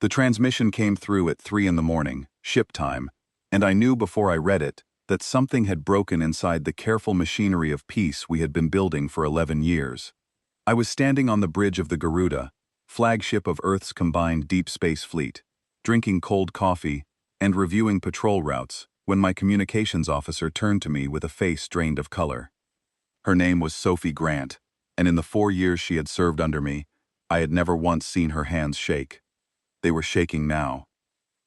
The transmission came through at 3 in the morning, ship time, and I knew before I read it that something had broken inside the careful machinery of peace we had been building for 11 years. I was standing on the bridge of the Garuda, flagship of Earth's combined deep space fleet, drinking cold coffee and reviewing patrol routes when my communications officer turned to me with a face drained of color. Her name was Sophie Grant, and in the 4 years she had served under me, I had never once seen her hands shake. They were shaking now.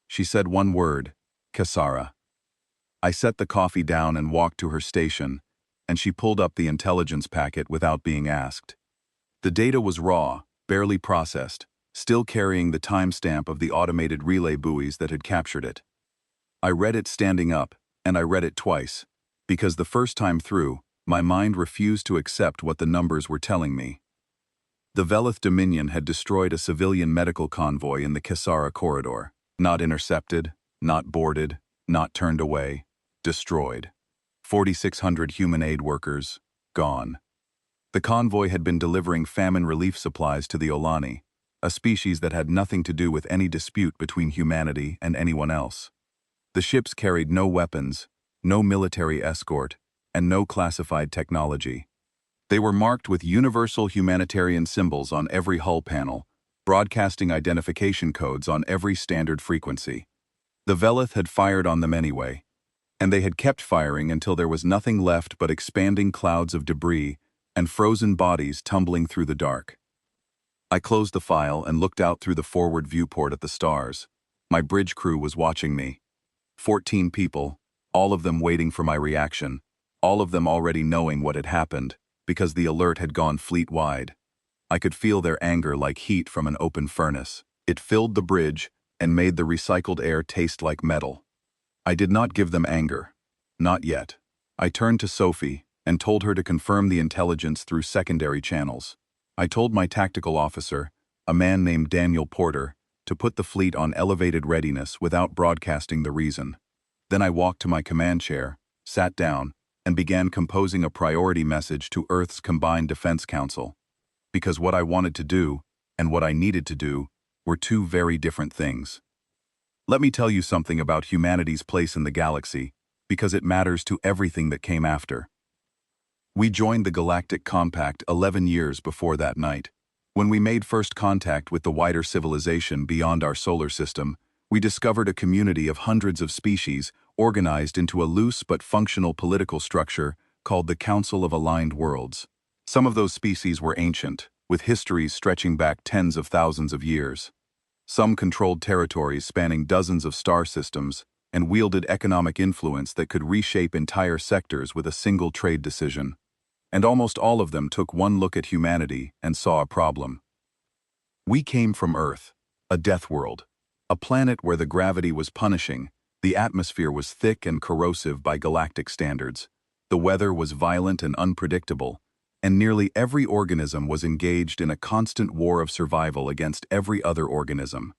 She said one word, Kasara. I set the coffee down and walked to her station, and she pulled up the intelligence packet without being asked. The data was raw, barely processed, still carrying the timestamp of the automated relay buoys that had captured it. I read it standing up, and I read it twice, because the first time through, my mind refused to accept what the numbers were telling me. The Velith Dominion had destroyed a civilian medical convoy in the Kasara corridor, not intercepted, not boarded, not turned away, destroyed. 4,600 human aid workers, gone. The convoy had been delivering famine relief supplies to the Olani, a species that had nothing to do with any dispute between humanity and anyone else. The ships carried no weapons, no military escort, and no classified technology. They were marked with universal humanitarian symbols on every hull panel, broadcasting identification codes on every standard frequency. The Velith had fired on them anyway, and they had kept firing until there was nothing left but expanding clouds of debris and frozen bodies tumbling through the dark. I closed the file and looked out through the forward viewport at the stars. My bridge crew was watching me. 14 people, all of them waiting for my reaction, all of them already knowing what had happened, because the alert had gone fleet-wide. I could feel their anger like heat from an open furnace. It filled the bridge and made the recycled air taste like metal. I did not give them anger. Not yet. I turned to Sophie and told her to confirm the intelligence through secondary channels. I told my tactical officer, a man named Daniel Porter, to put the fleet on elevated readiness without broadcasting the reason. Then I walked to my command chair, sat down, and began composing a priority message to Earth's Combined Defense Council. Because what I wanted to do, and what I needed to do, were two very different things. Let me tell you something about humanity's place in the galaxy, because it matters to everything that came after. We joined the Galactic Compact 11 years before that night. When we made first contact with the wider civilization beyond our solar system, we discovered a community of hundreds of species organized into a loose but functional political structure called the Council of Aligned Worlds. Some of those species were ancient, with histories stretching back tens of thousands of years. Some controlled territories spanning dozens of star systems and wielded economic influence that could reshape entire sectors with a single trade decision. And almost all of them took one look at humanity and saw a problem. We came from Earth, a death world, a planet where the gravity was punishing, the atmosphere was thick and corrosive by galactic standards, the weather was violent and unpredictable, and nearly every organism was engaged in a constant war of survival against every other organism.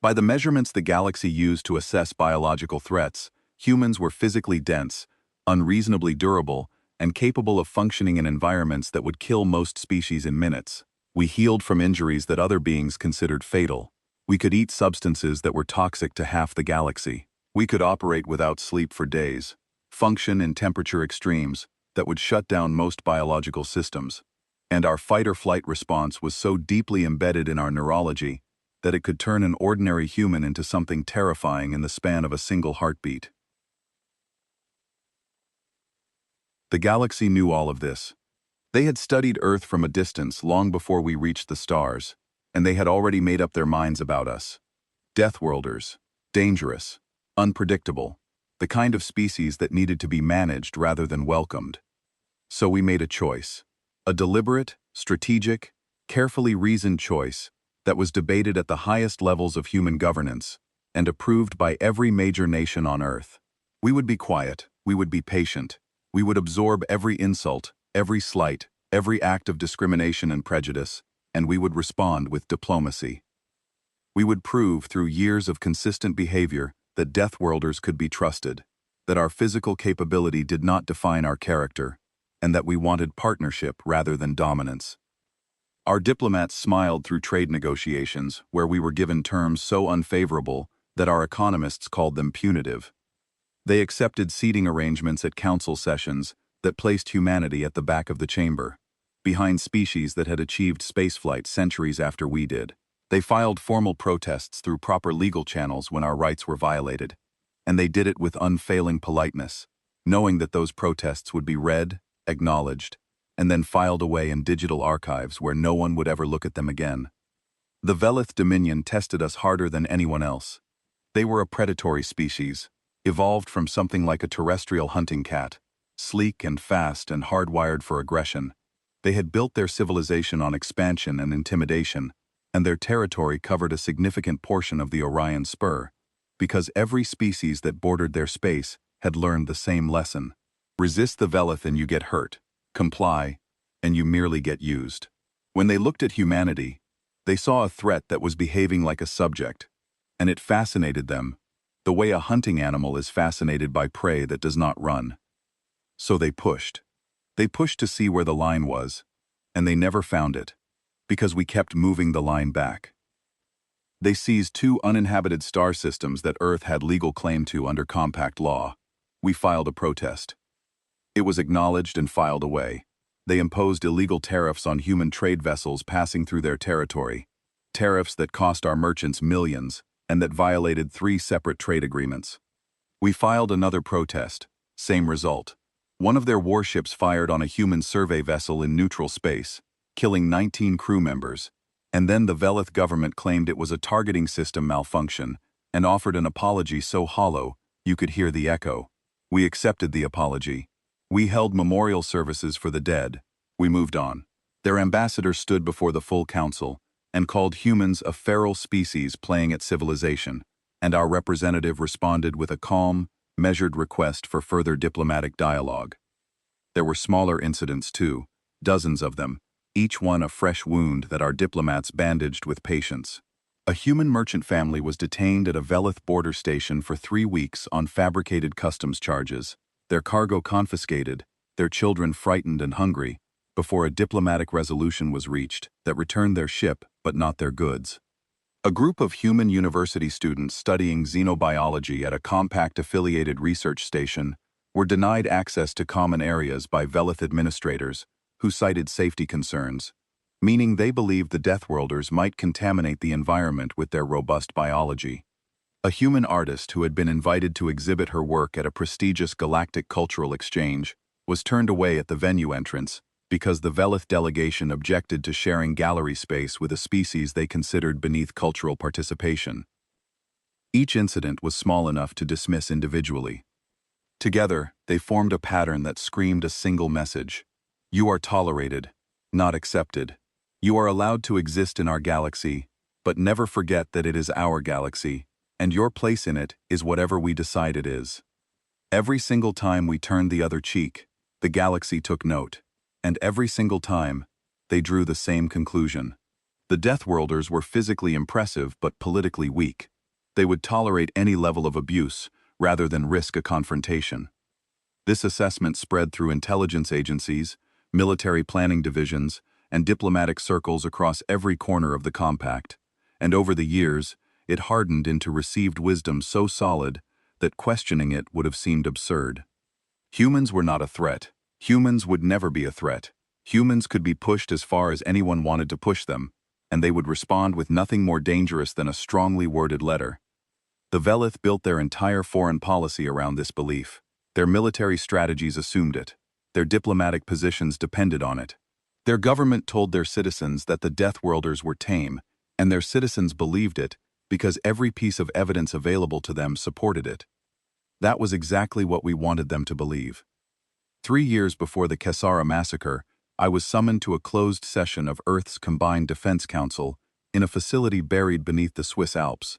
By the measurements the galaxy used to assess biological threats, humans were physically dense, unreasonably durable, and capable of functioning in environments that would kill most species in minutes. We healed from injuries that other beings considered fatal. We could eat substances that were toxic to half the galaxy. We could operate without sleep for days, function in temperature extremes that would shut down most biological systems. And our fight-or-flight response was so deeply embedded in our neurology that it could turn an ordinary human into something terrifying in the span of a single heartbeat. The galaxy knew all of this. They had studied Earth from a distance long before we reached the stars, and they had already made up their minds about us. Deathworlders, dangerous, unpredictable, the kind of species that needed to be managed rather than welcomed. So we made a choice, a deliberate, strategic, carefully reasoned choice that was debated at the highest levels of human governance and approved by every major nation on Earth. We would be quiet, we would be patient, we would absorb every insult, every slight, every act of discrimination and prejudice, and we would respond with diplomacy. We would prove through years of consistent behavior that Deathworlders could be trusted, that our physical capability did not define our character, and that we wanted partnership rather than dominance. Our diplomats smiled through trade negotiations where we were given terms so unfavorable that our economists called them punitive. They accepted seating arrangements at council sessions that placed humanity at the back of the chamber, behind species that had achieved spaceflight centuries after we did. They filed formal protests through proper legal channels when our rights were violated, and they did it with unfailing politeness, knowing that those protests would be read, acknowledged, and then filed away in digital archives where no one would ever look at them again. The Velith Dominion tested us harder than anyone else. They were a predatory species, evolved from something like a terrestrial hunting cat, sleek and fast and hardwired for aggression. They had built their civilization on expansion and intimidation, and their territory covered a significant portion of the Orion Spur, because every species that bordered their space had learned the same lesson. Resist the Velith and you get hurt. Comply, and you merely get used. When they looked at humanity, they saw a threat that was behaving like a subject, and it fascinated them, the way a hunting animal is fascinated by prey that does not run. So they pushed. They pushed to see where the line was, and they never found it, because we kept moving the line back. They seized 2 uninhabited star systems that Earth had legal claim to under compact law. We filed a protest. It was acknowledged and filed away. They imposed illegal tariffs on human trade vessels passing through their territory, tariffs that cost our merchants millions and that violated 3 separate trade agreements. We filed another protest, same result. One of their warships fired on a human survey vessel in neutral space, killing 19 crew members, and then the Velith government claimed it was a targeting system malfunction and offered an apology so hollow you could hear the echo. We accepted the apology. We held memorial services for the dead. We moved on. Their ambassador stood before the full council and called humans a feral species playing at civilization, and our representative responded with a calm, measured request for further diplomatic dialogue. There were smaller incidents too, dozens of them, each one a fresh wound that our diplomats bandaged with patience. A human merchant family was detained at a Velith border station for 3 weeks on fabricated customs charges, their cargo confiscated, their children frightened and hungry, before a diplomatic resolution was reached that returned their ship but not their goods. A group of human university students studying xenobiology at a compact-affiliated research station were denied access to common areas by Velith administrators who cited safety concerns, meaning they believed the Deathworlders might contaminate the environment with their robust biology. A human artist who had been invited to exhibit her work at a prestigious galactic cultural exchange was turned away at the venue entrance because the Velith delegation objected to sharing gallery space with a species they considered beneath cultural participation. Each incident was small enough to dismiss individually. Together, they formed a pattern that screamed a single message. You are tolerated, not accepted. You are allowed to exist in our galaxy, but never forget that it is our galaxy, and your place in it is whatever we decide it is. Every single time we turned the other cheek, the galaxy took note, and every single time, they drew the same conclusion. The Deathworlders were physically impressive but politically weak. They would tolerate any level of abuse rather than risk a confrontation. This assessment spread through intelligence agencies, military planning divisions, and diplomatic circles across every corner of the compact, and over the years, it hardened into received wisdom so solid that questioning it would have seemed absurd. Humans were not a threat. Humans would never be a threat. Humans could be pushed as far as anyone wanted to push them, and they would respond with nothing more dangerous than a strongly worded letter. The Velith built their entire foreign policy around this belief. Their military strategies assumed it. Their diplomatic positions depended on it. Their government told their citizens that the Deathworlders were tame, and their citizens believed it because every piece of evidence available to them supported it. That was exactly what we wanted them to believe. 3 years before the Kessara massacre, I was summoned to a closed session of Earth's Combined Defense Council in a facility buried beneath the Swiss Alps.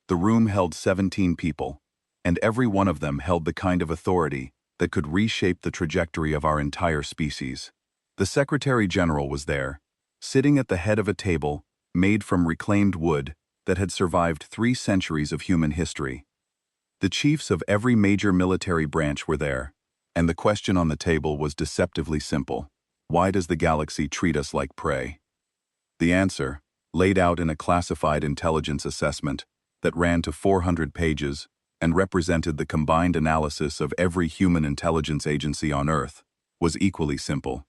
The room held 17 people, and every one of them held the kind of authority that could reshape the trajectory of our entire species. The Secretary General was there, sitting at the head of a table made from reclaimed wood that had survived 3 centuries of human history. The chiefs of every major military branch were there, and the question on the table was deceptively simple. Why does the galaxy treat us like prey? The answer, laid out in a classified intelligence assessment that ran to 400 pages and represented the combined analysis of every human intelligence agency on Earth, was equally simple.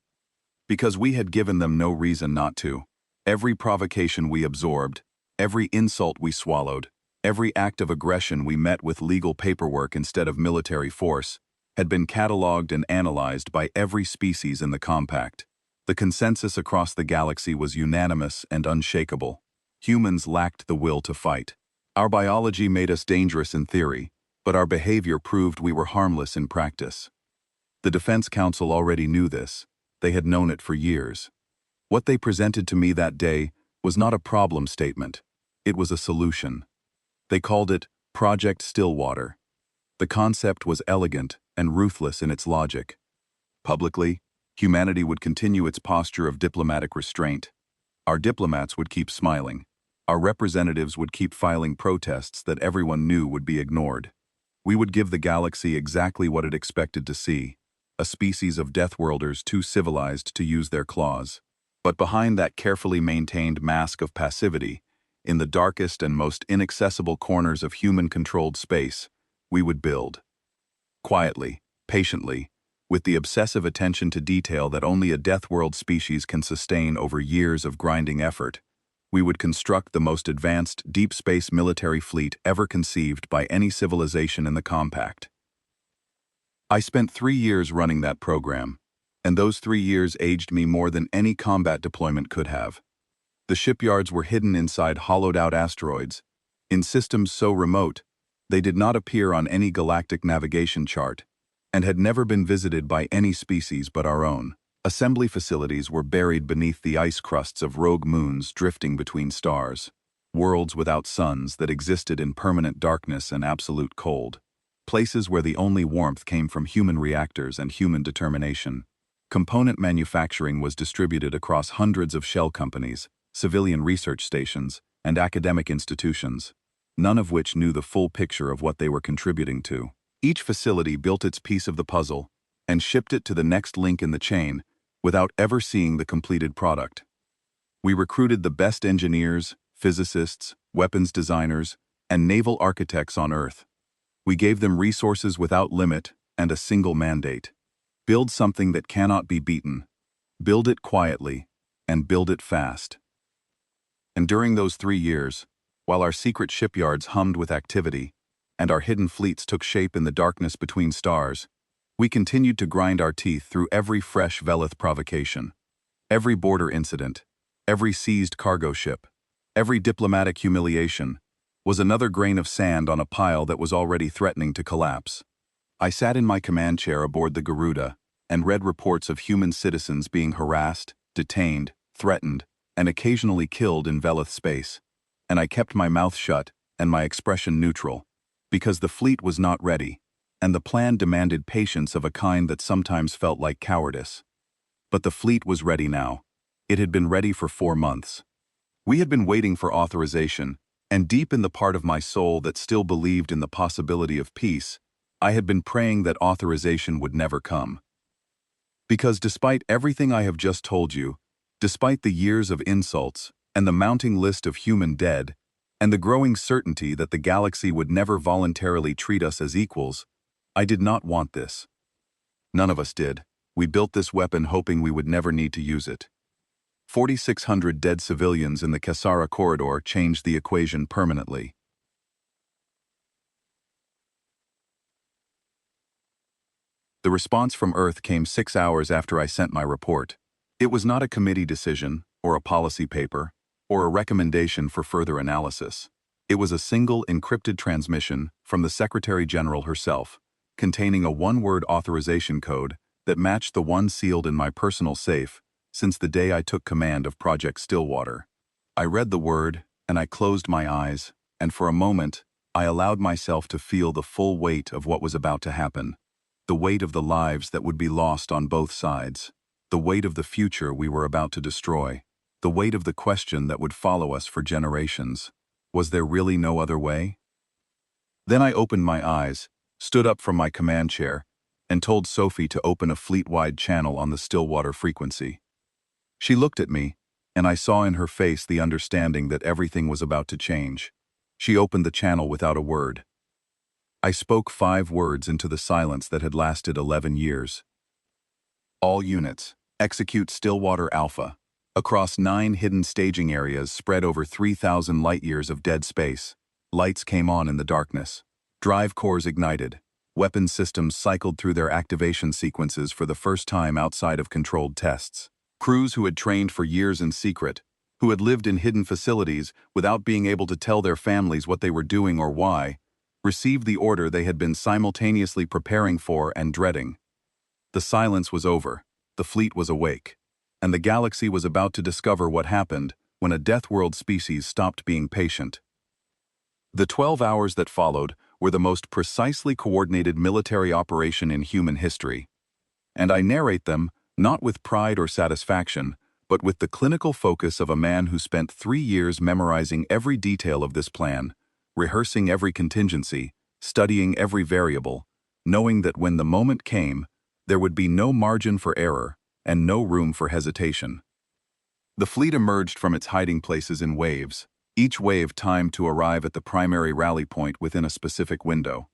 Because we had given them no reason not to. Every provocation we absorbed, every insult we swallowed, every act of aggression we met with legal paperwork instead of military force, had been catalogued and analyzed by every species in the compact. The consensus across the galaxy was unanimous and unshakable. Humans lacked the will to fight. Our biology made us dangerous in theory, but our behavior proved we were harmless in practice. The Defense Council already knew this. They had known it for years. What they presented to me that day was not a problem statement. It was a solution. They called it Project Stillwater. The concept was elegant and ruthless in its logic. Publicly, humanity would continue its posture of diplomatic restraint. Our diplomats would keep smiling. Our representatives would keep filing protests that everyone knew would be ignored. We would give the galaxy exactly what it expected to see, a species of deathworlders too civilized to use their claws. But behind that carefully maintained mask of passivity, in the darkest and most inaccessible corners of human-controlled space, we would build. Quietly, patiently, with the obsessive attention to detail that only a deathworld species can sustain over years of grinding effort, we would construct the most advanced deep space military fleet ever conceived by any civilization in the compact. I spent 3 years running that program, and those 3 years aged me more than any combat deployment could have. The shipyards were hidden inside hollowed-out asteroids, in systems so remote they did not appear on any galactic navigation chart, and had never been visited by any species but our own. Assembly facilities were buried beneath the ice crusts of rogue moons drifting between stars, worlds without suns that existed in permanent darkness and absolute cold, places where the only warmth came from human reactors and human determination. Component manufacturing was distributed across hundreds of shell companies, civilian research stations, and academic institutions, none of which knew the full picture of what they were contributing to. Each facility built its piece of the puzzle and shipped it to the next link in the chain without ever seeing the completed product. We recruited the best engineers, physicists, weapons designers, and naval architects on Earth. We gave them resources without limit and a single mandate. Build something that cannot be beaten. Build it quietly, and build it fast. And during those 3 years, while our secret shipyards hummed with activity, and our hidden fleets took shape in the darkness between stars, we continued to grind our teeth through every fresh Velith provocation, every border incident, every seized cargo ship, every diplomatic humiliation, was another grain of sand on a pile that was already threatening to collapse. I sat in my command chair aboard the Garuda and read reports of human citizens being harassed, detained, threatened, and occasionally killed in Velith space, and I kept my mouth shut and my expression neutral, because the fleet was not ready, and the plan demanded patience of a kind that sometimes felt like cowardice. But the fleet was ready now. It had been ready for 4 months. We had been waiting for authorization, and deep in the part of my soul that still believed in the possibility of peace, I had been praying that authorization would never come. Because despite everything I have just told you, despite the years of insults, and the mounting list of human dead, and the growing certainty that the galaxy would never voluntarily treat us as equals, I did not want this. None of us did. We built this weapon hoping we would never need to use it. 4,600 dead civilians in the Kasara corridor changed the equation permanently. The response from Earth came 6 hours after I sent my report. It was not a committee decision, or a policy paper, or a recommendation for further analysis. It was a single encrypted transmission from the Secretary General herself, containing a one-word authorization code that matched the one sealed in my personal safe since the day I took command of Project Stillwater. I read the word, and I closed my eyes, and for a moment, I allowed myself to feel the full weight of what was about to happen. The weight of the lives that would be lost on both sides. The weight of the future we were about to destroy. The weight of the question that would follow us for generations. Was there really no other way? Then I opened my eyes, stood up from my command chair, and told Sophie to open a fleet-wide channel on the Stillwater frequency. She looked at me, and I saw in her face the understanding that everything was about to change. She opened the channel without a word. I spoke 5 words into the silence that had lasted 11 years. All units, execute Stillwater Alpha. Across 9 hidden staging areas spread over 3,000 light-years of dead space, lights came on in the darkness. Drive cores ignited. Weapon systems cycled through their activation sequences for the first time outside of controlled tests. Crews who had trained for years in secret, who had lived in hidden facilities without being able to tell their families what they were doing or why, received the order they had been simultaneously preparing for and dreading. The silence was over, the fleet was awake, and the galaxy was about to discover what happened when a Deathworld species stopped being patient. The 12 hours that followed were the most precisely coordinated military operation in human history. And I narrate them, not with pride or satisfaction, but with the clinical focus of a man who spent 3 years memorizing every detail of this plan, rehearsing every contingency, studying every variable, knowing that when the moment came, there would be no margin for error and no room for hesitation. The fleet emerged from its hiding places in waves, each wave timed to arrive at the primary rally point within a specific window.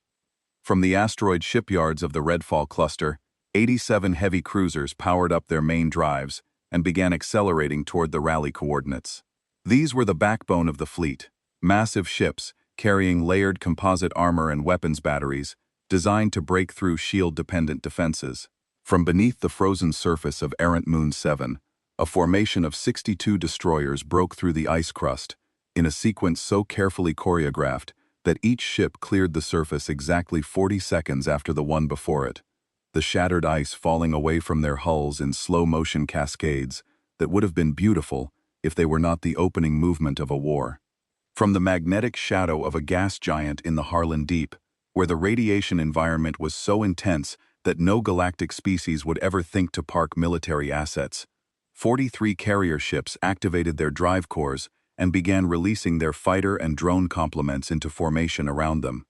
From the asteroid shipyards of the Redfall cluster, 87 heavy cruisers powered up their main drives and began accelerating toward the rally coordinates. These were the backbone of the fleet, massive ships carrying layered composite armor and weapons batteries designed to break through shield-dependent defenses. From beneath the frozen surface of errant Moon 7, a formation of 62 destroyers broke through the ice crust, in a sequence so carefully choreographed that each ship cleared the surface exactly 40 seconds after the one before it, the shattered ice falling away from their hulls in slow-motion cascades that would have been beautiful if they were not the opening movement of a war. From the magnetic shadow of a gas giant in the Harlan Deep, where the radiation environment was so intense that no galactic species would ever think to park military assets, 43 carrier ships activated their drive cores and began releasing their fighter and drone complements into formation around them.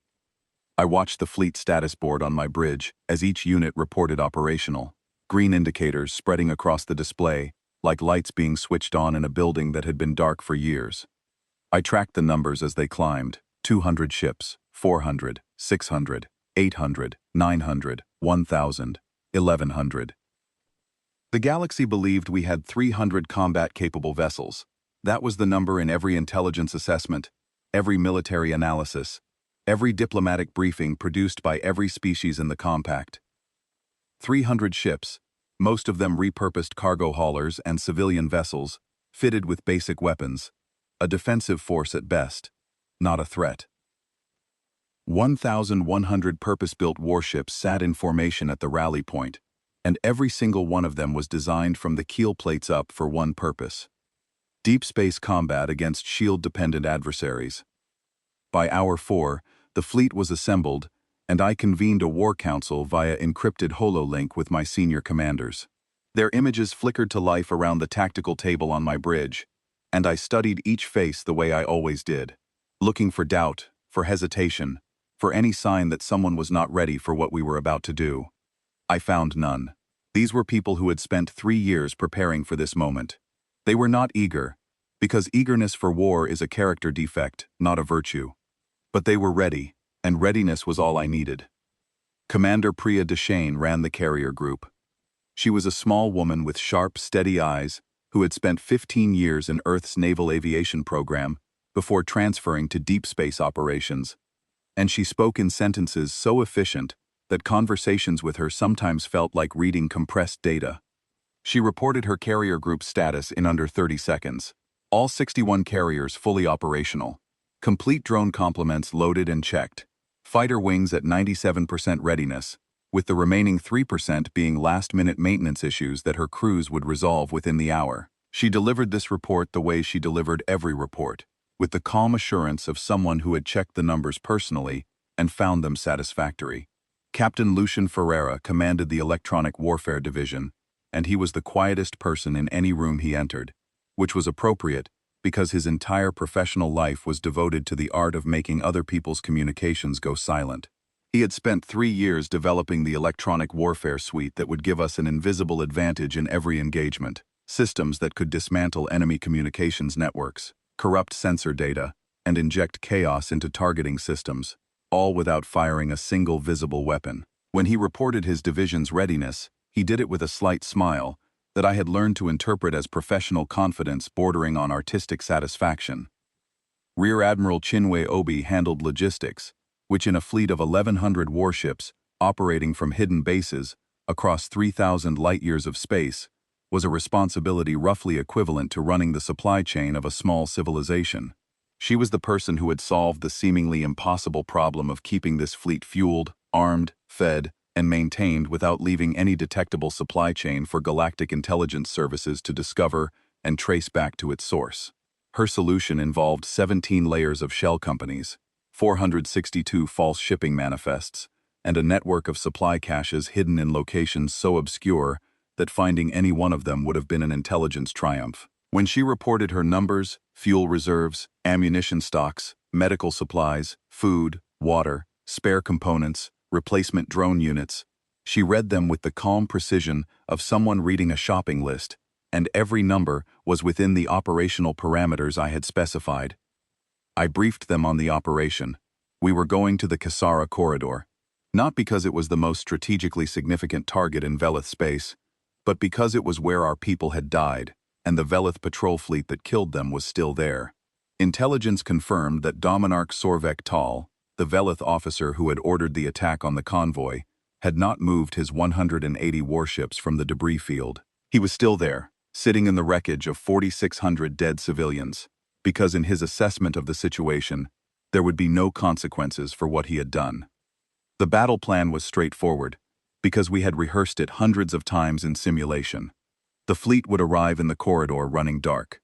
I watched the fleet status board on my bridge as each unit reported operational, green indicators spreading across the display like lights being switched on in a building that had been dark for years. I tracked the numbers as they climbed: 200 ships, 400, 600, 800, 900, 1,000, 1,100. The galaxy believed we had 300 combat-capable vessels. That was the number in every intelligence assessment, every military analysis, every diplomatic briefing produced by every species in the compact. 300 ships, most of them repurposed cargo haulers and civilian vessels, fitted with basic weapons, a defensive force at best, not a threat. 1,100 purpose-built warships sat in formation at the rally point, and every single one of them was designed from the keel plates up for one purpose: deep space combat against shield-dependent adversaries. By hour 4, the fleet was assembled, and I convened a war council via encrypted hololink with my senior commanders. Their images flickered to life around the tactical table on my bridge, and I studied each face the way I always did, looking for doubt, for hesitation, for any sign that someone was not ready for what we were about to do. I found none. These were people who had spent 3 years preparing for this moment. They were not eager, because eagerness for war is a character defect, not a virtue. But they were ready, and readiness was all I needed. Commander Priya Deshane ran the carrier group. She was a small woman with sharp, steady eyes who had spent 15 years in Earth's naval aviation program before transferring to deep space operations, and she spoke in sentences so efficient that conversations with her sometimes felt like reading compressed data. She reported her carrier group status in under 30 seconds. All 61 carriers fully operational. Complete drone complements loaded and checked. Fighter wings at 97% readiness, with the remaining 3% being last-minute maintenance issues that her crews would resolve within the hour. She delivered this report the way she delivered every report, with the calm assurance of someone who had checked the numbers personally and found them satisfactory. Captain Lucian Ferreira commanded the Electronic Warfare Division, and he was the quietest person in any room he entered, which was appropriate because his entire professional life was devoted to the art of making other people's communications go silent. He had spent 3 years developing the electronic warfare suite that would give us an invisible advantage in every engagement. systems that could dismantle enemy communications networks, corrupt sensor data, and inject chaos into targeting systems, all without firing a single visible weapon. When he reported his division's readiness, he did it with a slight smile that I had learned to interpret as professional confidence bordering on artistic satisfaction. Rear Admiral Chinwe Obi handled logistics, which in a fleet of 1,100 warships operating from hidden bases across 3,000 light-years of space was a responsibility roughly equivalent to running the supply chain of a small civilization. She was the person who had solved the seemingly impossible problem of keeping this fleet fueled, armed, fed, and maintained without leaving any detectable supply chain for galactic intelligence services to discover and trace back to its source. Her solution involved 17 layers of shell companies, 462 false shipping manifests, and a network of supply caches hidden in locations so obscure that finding any one of them would have been an intelligence triumph. When she reported her numbers, fuel reserves, ammunition stocks, medical supplies, food, water, spare components, replacement drone units, she read them with the calm precision of someone reading a shopping list, and every number was within the operational parameters I had specified. I briefed them on the operation. We were going to the Kasara corridor, not because it was the most strategically significant target in Velith space, but because it was where our people had died, and the Velith patrol fleet that killed them was still there. Intelligence confirmed that Dominarch Sorvek Tal, the Velith officer who had ordered the attack on the convoy, had not moved his 180 warships from the debris field. He was still there, sitting in the wreckage of 4,600 dead civilians, because in his assessment of the situation, there would be no consequences for what he had done. The battle plan was straightforward, because we had rehearsed it hundreds of times in simulation. The fleet would arrive in the corridor running dark.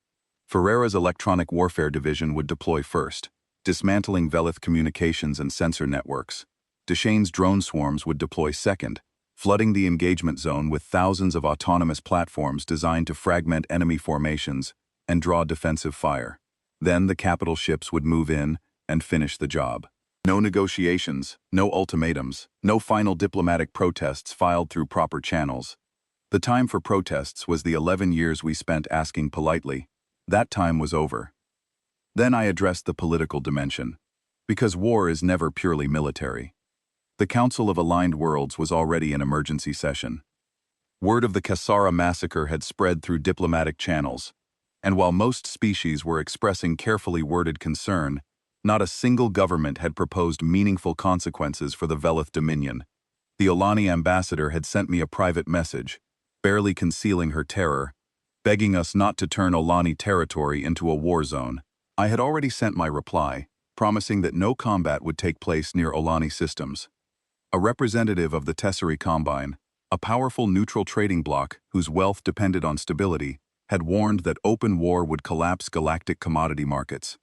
Ferreira's electronic warfare division would deploy first, dismantling Velith communications and sensor networks. Deshane's drone swarms would deploy second, flooding the engagement zone with thousands of autonomous platforms designed to fragment enemy formations and draw defensive fire. Then the capital ships would move in and finish the job. No negotiations, no ultimatums, no final diplomatic protests filed through proper channels. The time for protests was the 11 years we spent asking politely. That time was over. Then I addressed the political dimension, because war is never purely military. The Council of Aligned Worlds was already in emergency session. Word of the Kasara massacre had spread through diplomatic channels, and while most species were expressing carefully worded concern, not a single government had proposed meaningful consequences for the Velith Dominion. The Olani ambassador had sent me a private message, barely concealing her terror, begging us not to turn Olani territory into a war zone. I had already sent my reply, promising that no combat would take place near Olani systems. A representative of the Tesseri Combine, a powerful neutral trading bloc whose wealth depended on stability, had warned that open war would collapse galactic commodity markets.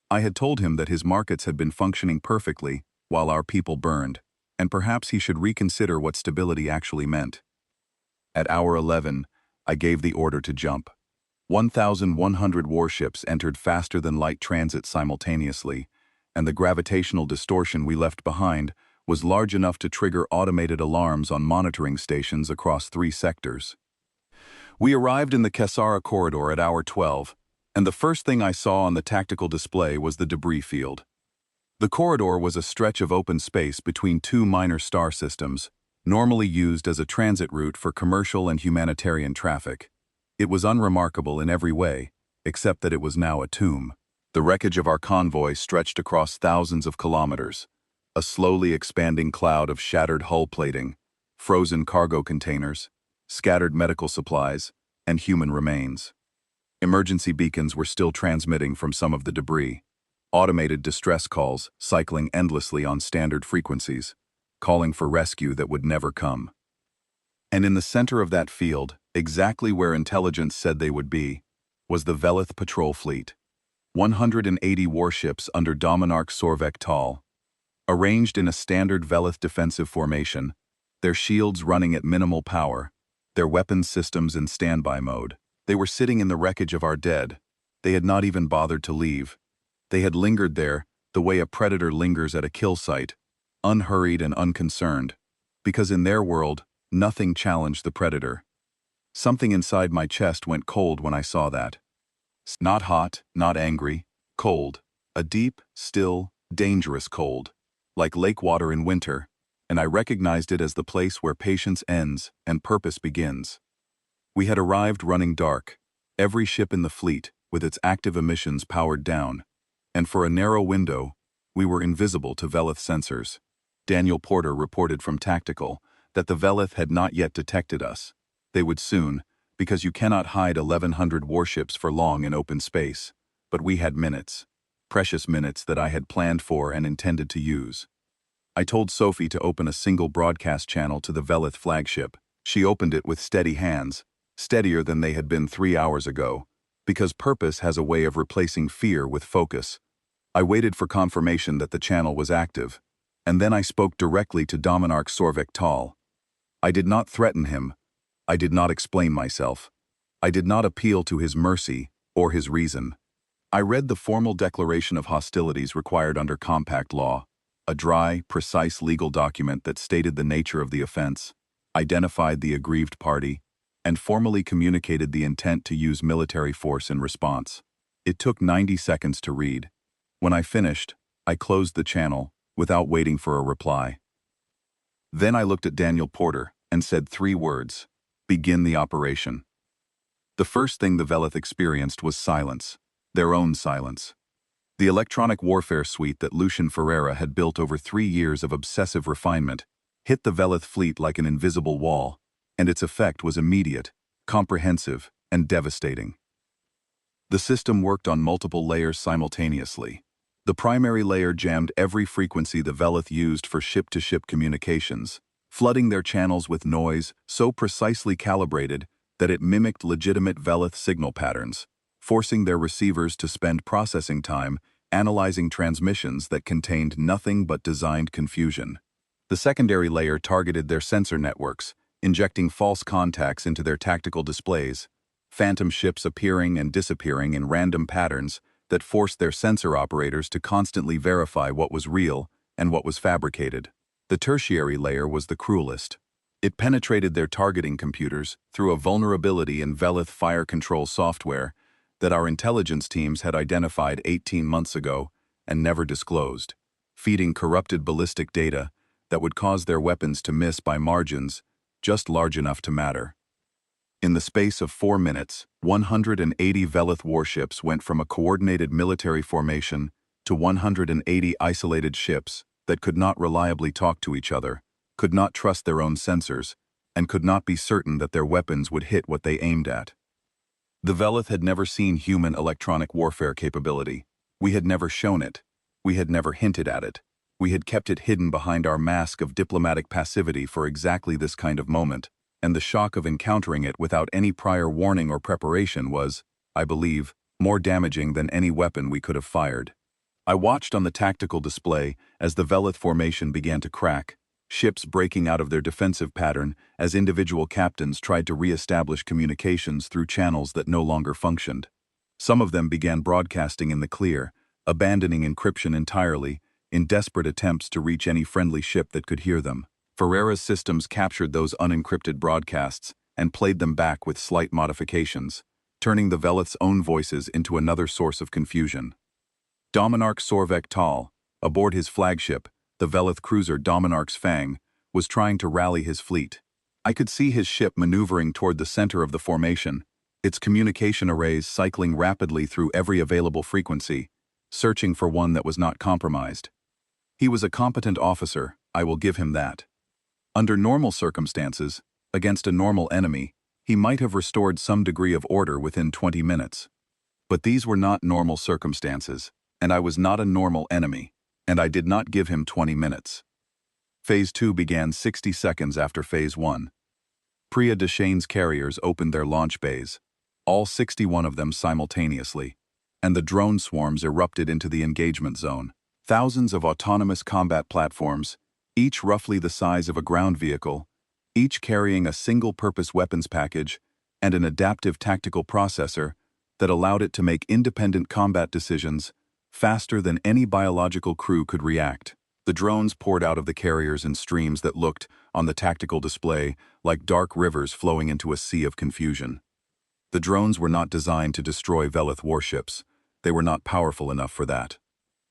I had told him that his markets had been functioning perfectly while our people burned, and perhaps he should reconsider what stability actually meant. At hour 11, I gave the order to jump. 1,100 warships entered faster than light transit simultaneously, and the gravitational distortion we left behind was large enough to trigger automated alarms on monitoring stations across 3 sectors. We arrived in the Kasara corridor at hour 12, and the first thing I saw on the tactical display was the debris field. The corridor was a stretch of open space between 2 minor star systems, normally used as a transit route for commercial and humanitarian traffic. It was unremarkable in every way, except that it was now a tomb. The wreckage of our convoy stretched across thousands of kilometers, a slowly expanding cloud of shattered hull plating, frozen cargo containers, scattered medical supplies, and human remains. Emergency beacons were still transmitting from some of the debris, automated distress calls cycling endlessly on standard frequencies, calling for rescue that would never come. And in the center of that field, exactly where intelligence said they would be, was the Velith patrol fleet. 180 warships under Dominarch Sorvek Tal, arranged in a standard Velith defensive formation, their shields running at minimal power, their weapons systems in standby mode. They were sitting in the wreckage of our dead. They had not even bothered to leave. They had lingered there the way a predator lingers at a kill site, unhurried and unconcerned, because in their world, nothing challenged the predator. Something inside my chest went cold when I saw that. Not hot, not angry, cold. A deep, still, dangerous cold. Like lake water in winter, and I recognized it as the place where patience ends and purpose begins. We had arrived running dark, every ship in the fleet, with its active emissions powered down, and for a narrow window, we were invisible to Velith sensors. Daniel Porter reported from Tactical that the Velith had not yet detected us. They would soon, because you cannot hide 1,100 warships for long in open space. But we had minutes. Precious minutes that I had planned for and intended to use. I told Sophie to open a single broadcast channel to the Velith flagship. She opened it with steady hands, steadier than they had been 3 hours ago, because purpose has a way of replacing fear with focus. I waited for confirmation that the channel was active, and then I spoke directly to Dominarch Sorvek Tal. I did not threaten him. I did not explain myself. I did not appeal to his mercy or his reason. I read the formal declaration of hostilities required under compact law, a dry, precise legal document that stated the nature of the offense, identified the aggrieved party, and formally communicated the intent to use military force in response. It took 90 seconds to read. When I finished, I closed the channel, without waiting for a reply. Then I looked at Daniel Porter and said 3 words: begin the operation. The first thing the Velith experienced was silence, their own silence. The electronic warfare suite that Lucien Ferreira had built over 3 years of obsessive refinement hit the Velith fleet like an invisible wall, and its effect was immediate, comprehensive, and devastating. The system worked on multiple layers simultaneously. The primary layer jammed every frequency the Velith used for ship-to-ship communications, flooding their channels with noise so precisely calibrated that it mimicked legitimate Velith signal patterns, forcing their receivers to spend processing time analyzing transmissions that contained nothing but designed confusion. The secondary layer targeted their sensor networks, injecting false contacts into their tactical displays, phantom ships appearing and disappearing in random patterns that forced their sensor operators to constantly verify what was real and what was fabricated. The tertiary layer was the cruelest. It penetrated their targeting computers through a vulnerability in Velith fire control software that our intelligence teams had identified 18 months ago and never disclosed, feeding corrupted ballistic data that would cause their weapons to miss by margins just large enough to matter. In the space of 4 minutes, 180 Velith warships went from a coordinated military formation to 180 isolated ships that could not reliably talk to each other, could not trust their own sensors, and could not be certain that their weapons would hit what they aimed at. The Velith had never seen human electronic warfare capability. We had never shown it. We had never hinted at it. We had kept it hidden behind our mask of diplomatic passivity for exactly this kind of moment, and the shock of encountering it without any prior warning or preparation was, I believe, more damaging than any weapon we could have fired. I watched on the tactical display as the Velith formation began to crack, ships breaking out of their defensive pattern as individual captains tried to re-establish communications through channels that no longer functioned. Some of them began broadcasting in the clear, abandoning encryption entirely, in desperate attempts to reach any friendly ship that could hear them. Ferreira's systems captured those unencrypted broadcasts and played them back with slight modifications, turning the Velith's own voices into another source of confusion. Dominarch Sorvek Tal, aboard his flagship, the Velith cruiser Dominarch's Fang, was trying to rally his fleet. I could see his ship maneuvering toward the center of the formation, its communication arrays cycling rapidly through every available frequency, searching for one that was not compromised. He was a competent officer, I will give him that. Under normal circumstances, against a normal enemy, he might have restored some degree of order within 20 minutes. But these were not normal circumstances, and I was not a normal enemy, and I did not give him 20 minutes. Phase 2 began 60 seconds after Phase 1. Priya Deschaines' carriers opened their launch bays, all 61 of them simultaneously, and the drone swarms erupted into the engagement zone. Thousands of autonomous combat platforms, each roughly the size of a ground vehicle, each carrying a single-purpose weapons package and an adaptive tactical processor that allowed it to make independent combat decisions faster than any biological crew could react. The drones poured out of the carriers in streams that looked, on the tactical display, like dark rivers flowing into a sea of confusion. The drones were not designed to destroy Velith warships. They were not powerful enough for that.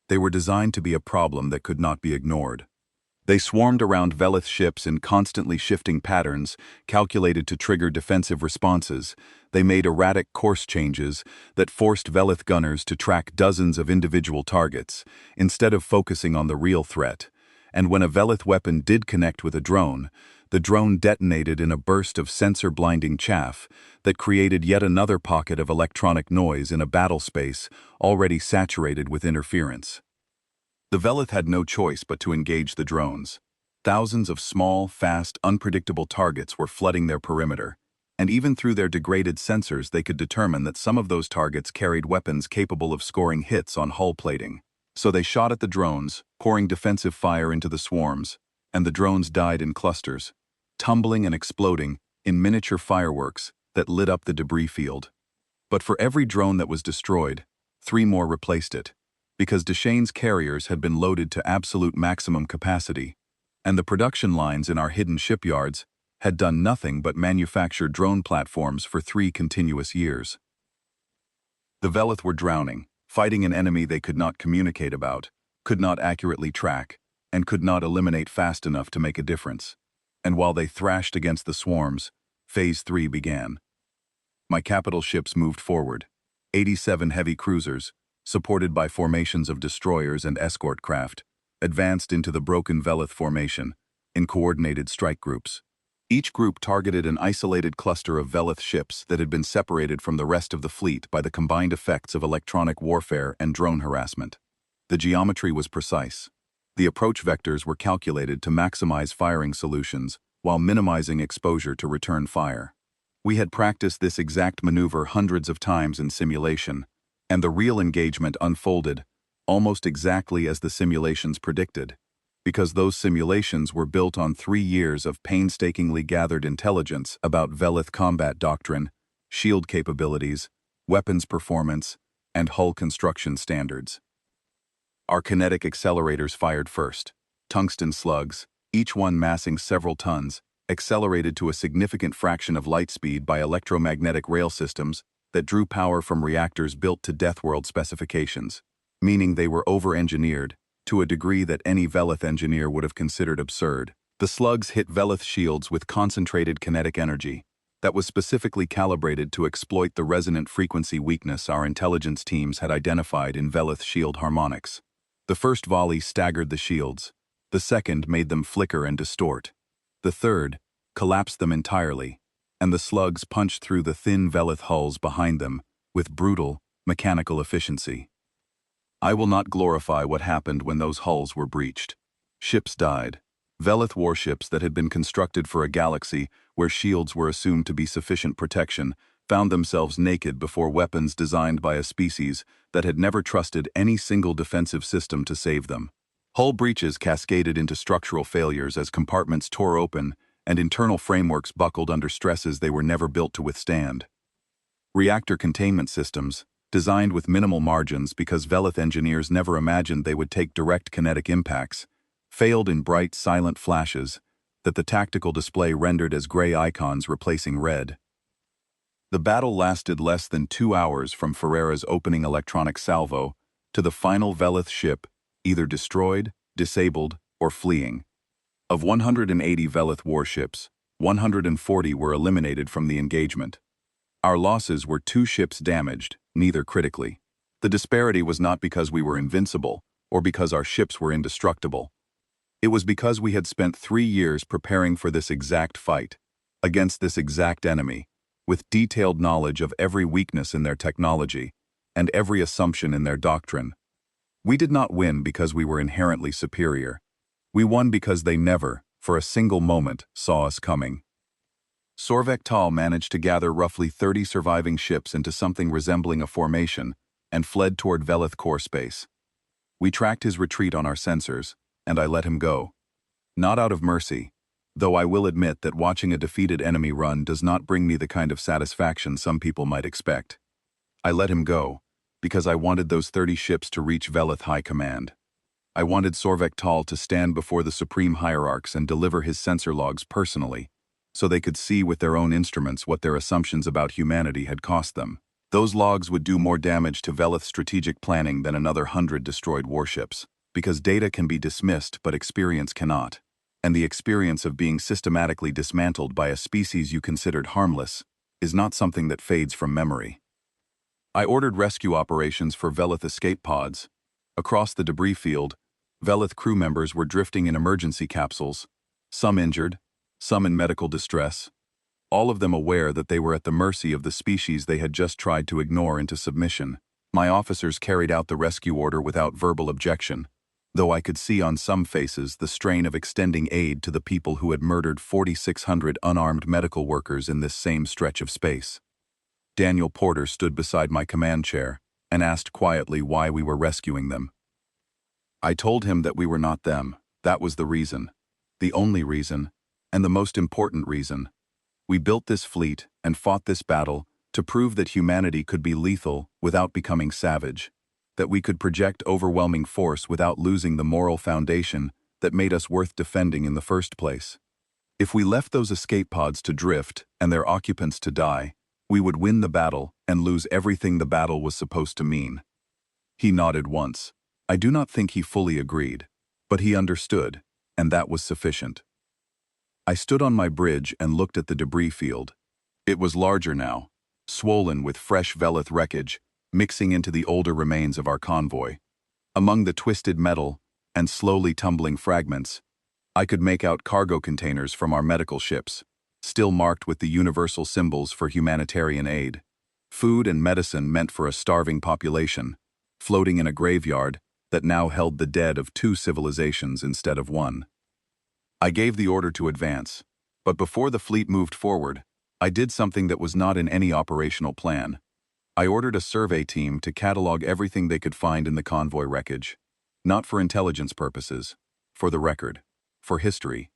They were designed to be a problem that could not be ignored. They swarmed around Velith ships in constantly shifting patterns, calculated to trigger defensive responses. They made erratic course changes that forced Velith gunners to track dozens of individual targets, instead of focusing on the real threat. And when a Velith weapon did connect with a drone, the drone detonated in a burst of sensor-blinding chaff that created yet another pocket of electronic noise in a battle space already saturated with interference. The Velith had no choice but to engage the drones. Thousands of small, fast, unpredictable targets were flooding their perimeter, and even through their degraded sensors they could determine that some of those targets carried weapons capable of scoring hits on hull plating. So they shot at the drones, pouring defensive fire into the swarms, and the drones died in clusters, tumbling and exploding in miniature fireworks that lit up the debris field. But for every drone that was destroyed, 3 more replaced it, because Deshane's carriers had been loaded to absolute maximum capacity, and the production lines in our hidden shipyards had done nothing but manufacture drone platforms for 3 continuous years. The Velith were drowning, fighting an enemy they could not communicate about, could not accurately track, and could not eliminate fast enough to make a difference. And while they thrashed against the swarms, Phase 3 began. My capital ships moved forward. 87 heavy cruisers, supported by formations of destroyers and escort craft, advanced into the broken Velith formation in coordinated strike groups. Each group targeted an isolated cluster of Velith ships that had been separated from the rest of the fleet by the combined effects of electronic warfare and drone harassment. The geometry was precise. The approach vectors were calculated to maximize firing solutions while minimizing exposure to return fire. We had practiced this exact maneuver hundreds of times in simulation, and the real engagement unfolded almost exactly as the simulations predicted, because those simulations were built on 3 years of painstakingly gathered intelligence about Velith combat doctrine, shield capabilities, weapons performance, and hull construction standards. Our kinetic accelerators fired first. Tungsten slugs, each one massing several tons, accelerated to a significant fraction of light speed by electromagnetic rail systems that drew power from reactors built to Deathworld specifications, meaning they were over-engineered to a degree that any Velith engineer would have considered absurd. The slugs hit Velith shields with concentrated kinetic energy that was specifically calibrated to exploit the resonant frequency weakness our intelligence teams had identified in Velith shield harmonics. The first volley staggered the shields. The second made them flicker and distort. The third collapsed them entirely, and the slugs punched through the thin Velith hulls behind them with brutal, mechanical efficiency. I will not glorify what happened when those hulls were breached. Ships died. Velith warships that had been constructed for a galaxy where shields were assumed to be sufficient protection found themselves naked before weapons designed by a species that had never trusted any single defensive system to save them. Hull breaches cascaded into structural failures as compartments tore open and internal frameworks buckled under stresses they were never built to withstand. Reactor containment systems, designed with minimal margins because Velith engineers never imagined they would take direct kinetic impacts, failed in bright, silent flashes that the tactical display rendered as gray icons replacing red. The battle lasted less than 2 hours from Ferreira's opening electronic salvo to the final Velith ship either destroyed, disabled, or fleeing. Of 180 Velith warships, 140 were eliminated from the engagement. Our losses were 2 ships damaged, neither critically. The disparity was not because we were invincible or because our ships were indestructible. It was because we had spent 3 years preparing for this exact fight, against this exact enemy, with detailed knowledge of every weakness in their technology and every assumption in their doctrine. We did not win because we were inherently superior. We won because they never, for a single moment, saw us coming. Sorvek Tal managed to gather roughly 30 surviving ships into something resembling a formation and fled toward Velith core space. We tracked his retreat on our sensors, and I let him go. Not out of mercy, though I will admit that watching a defeated enemy run does not bring me the kind of satisfaction some people might expect. I let him go because I wanted those 30 ships to reach Velith High Command. I wanted Sorvektal to stand before the supreme hierarchs and deliver his sensor logs personally, so they could see with their own instruments what their assumptions about humanity had cost them. Those logs would do more damage to Veleth's strategic planning than another 100 destroyed warships, because data can be dismissed but experience cannot, and the experience of being systematically dismantled by a species you considered harmless is not something that fades from memory. I ordered rescue operations for Veleth escape pods. Across the debris field, Veleth crew members were drifting in emergency capsules, some injured, some in medical distress, all of them aware that they were at the mercy of the species they had just tried to ignore into submission. My officers carried out the rescue order without verbal objection, though I could see on some faces the strain of extending aid to the people who had murdered 4,600 unarmed medical workers in this same stretch of space. Daniel Porter stood beside my command chair and asked quietly why we were rescuing them. I told him that we were not them. That was the reason. The only reason, and the most important reason. We built this fleet and fought this battle to prove that humanity could be lethal without becoming savage, that we could project overwhelming force without losing the moral foundation that made us worth defending in the first place. If we left those escape pods to drift and their occupants to die, we would win the battle and lose everything the battle was supposed to mean. He nodded once. I do not think he fully agreed, but he understood, and that was sufficient. I stood on my bridge and looked at the debris field. It was larger now, swollen with fresh Veleth wreckage, mixing into the older remains of our convoy. Among the twisted metal and slowly tumbling fragments, I could make out cargo containers from our medical ships, still marked with the universal symbols for humanitarian aid. Food and medicine meant for a starving population, floating in a graveyard that now held the dead of 2 civilizations instead of 1. I gave the order to advance, but before the fleet moved forward, I did something that was not in any operational plan. I ordered a survey team to catalog everything they could find in the convoy wreckage. Not for intelligence purposes, for the record, for history.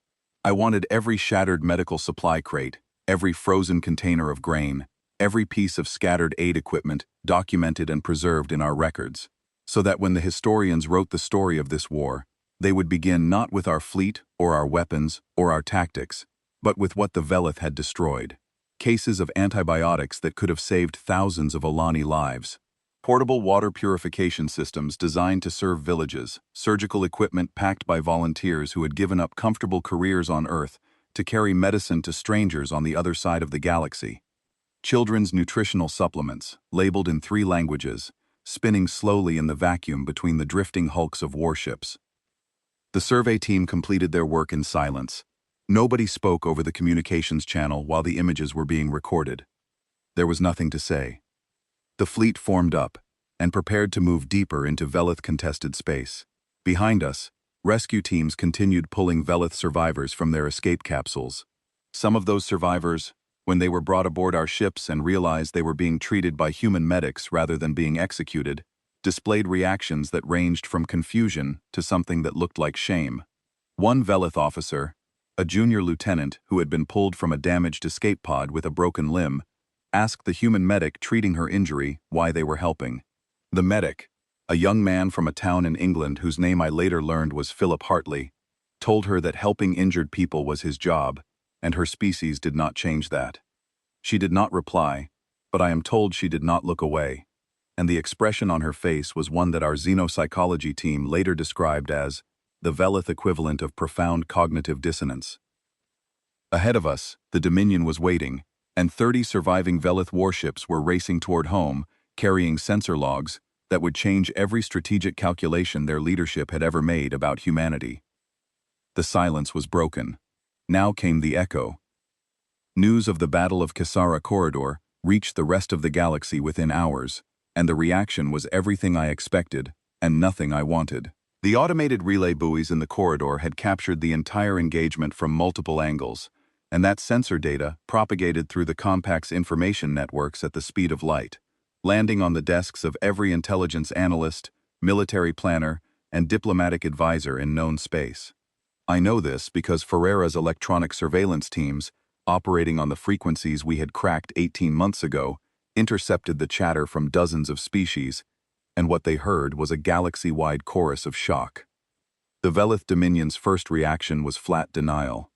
I wanted every shattered medical supply crate, every frozen container of grain, every piece of scattered aid equipment documented and preserved in our records, so that when the historians wrote the story of this war, they would begin not with our fleet or our weapons or our tactics, but with what the Veleth had destroyed. Cases of antibiotics that could have saved thousands of Alani lives. Portable water purification systems designed to serve villages, surgical equipment packed by volunteers who had given up comfortable careers on Earth to carry medicine to strangers on the other side of the galaxy. Children's nutritional supplements, labeled in 3 languages, spinning slowly in the vacuum between the drifting hulks of warships. The survey team completed their work in silence. Nobody spoke over the communications channel while the images were being recorded. There was nothing to say. The fleet formed up and prepared to move deeper into Veleth-contested space. Behind us, rescue teams continued pulling Veleth survivors from their escape capsules. Some of those survivors, when they were brought aboard our ships and realized they were being treated by human medics rather than being executed, displayed reactions that ranged from confusion to something that looked like shame. One Veleth officer, a junior lieutenant who had been pulled from a damaged escape pod with a broken limb, asked the human medic treating her injury why they were helping. The medic, a young man from a town in England whose name I later learned was Philip Hartley, told her that helping injured people was his job, and her species did not change that. She did not reply, but I am told she did not look away, and the expression on her face was one that our xenopsychology team later described as the Veleth equivalent of profound cognitive dissonance. Ahead of us, the Dominion was waiting, and 30 surviving Veleth warships were racing toward home, carrying sensor logs that would change every strategic calculation their leadership had ever made about humanity. The silence was broken. Now came the echo. News of the Battle of Kisara Corridor reached the rest of the galaxy within hours, and the reaction was everything I expected and nothing I wanted. The automated relay buoys in the corridor had captured the entire engagement from multiple angles, and that sensor data propagated through the compact's information networks at the speed of light, landing on the desks of every intelligence analyst, military planner, and diplomatic advisor in known space. I know this because Ferreira's electronic surveillance teams, operating on the frequencies we had cracked 18 months ago, intercepted the chatter from dozens of species, and what they heard was a galaxy-wide chorus of shock. The Velith Dominion's first reaction was flat denial.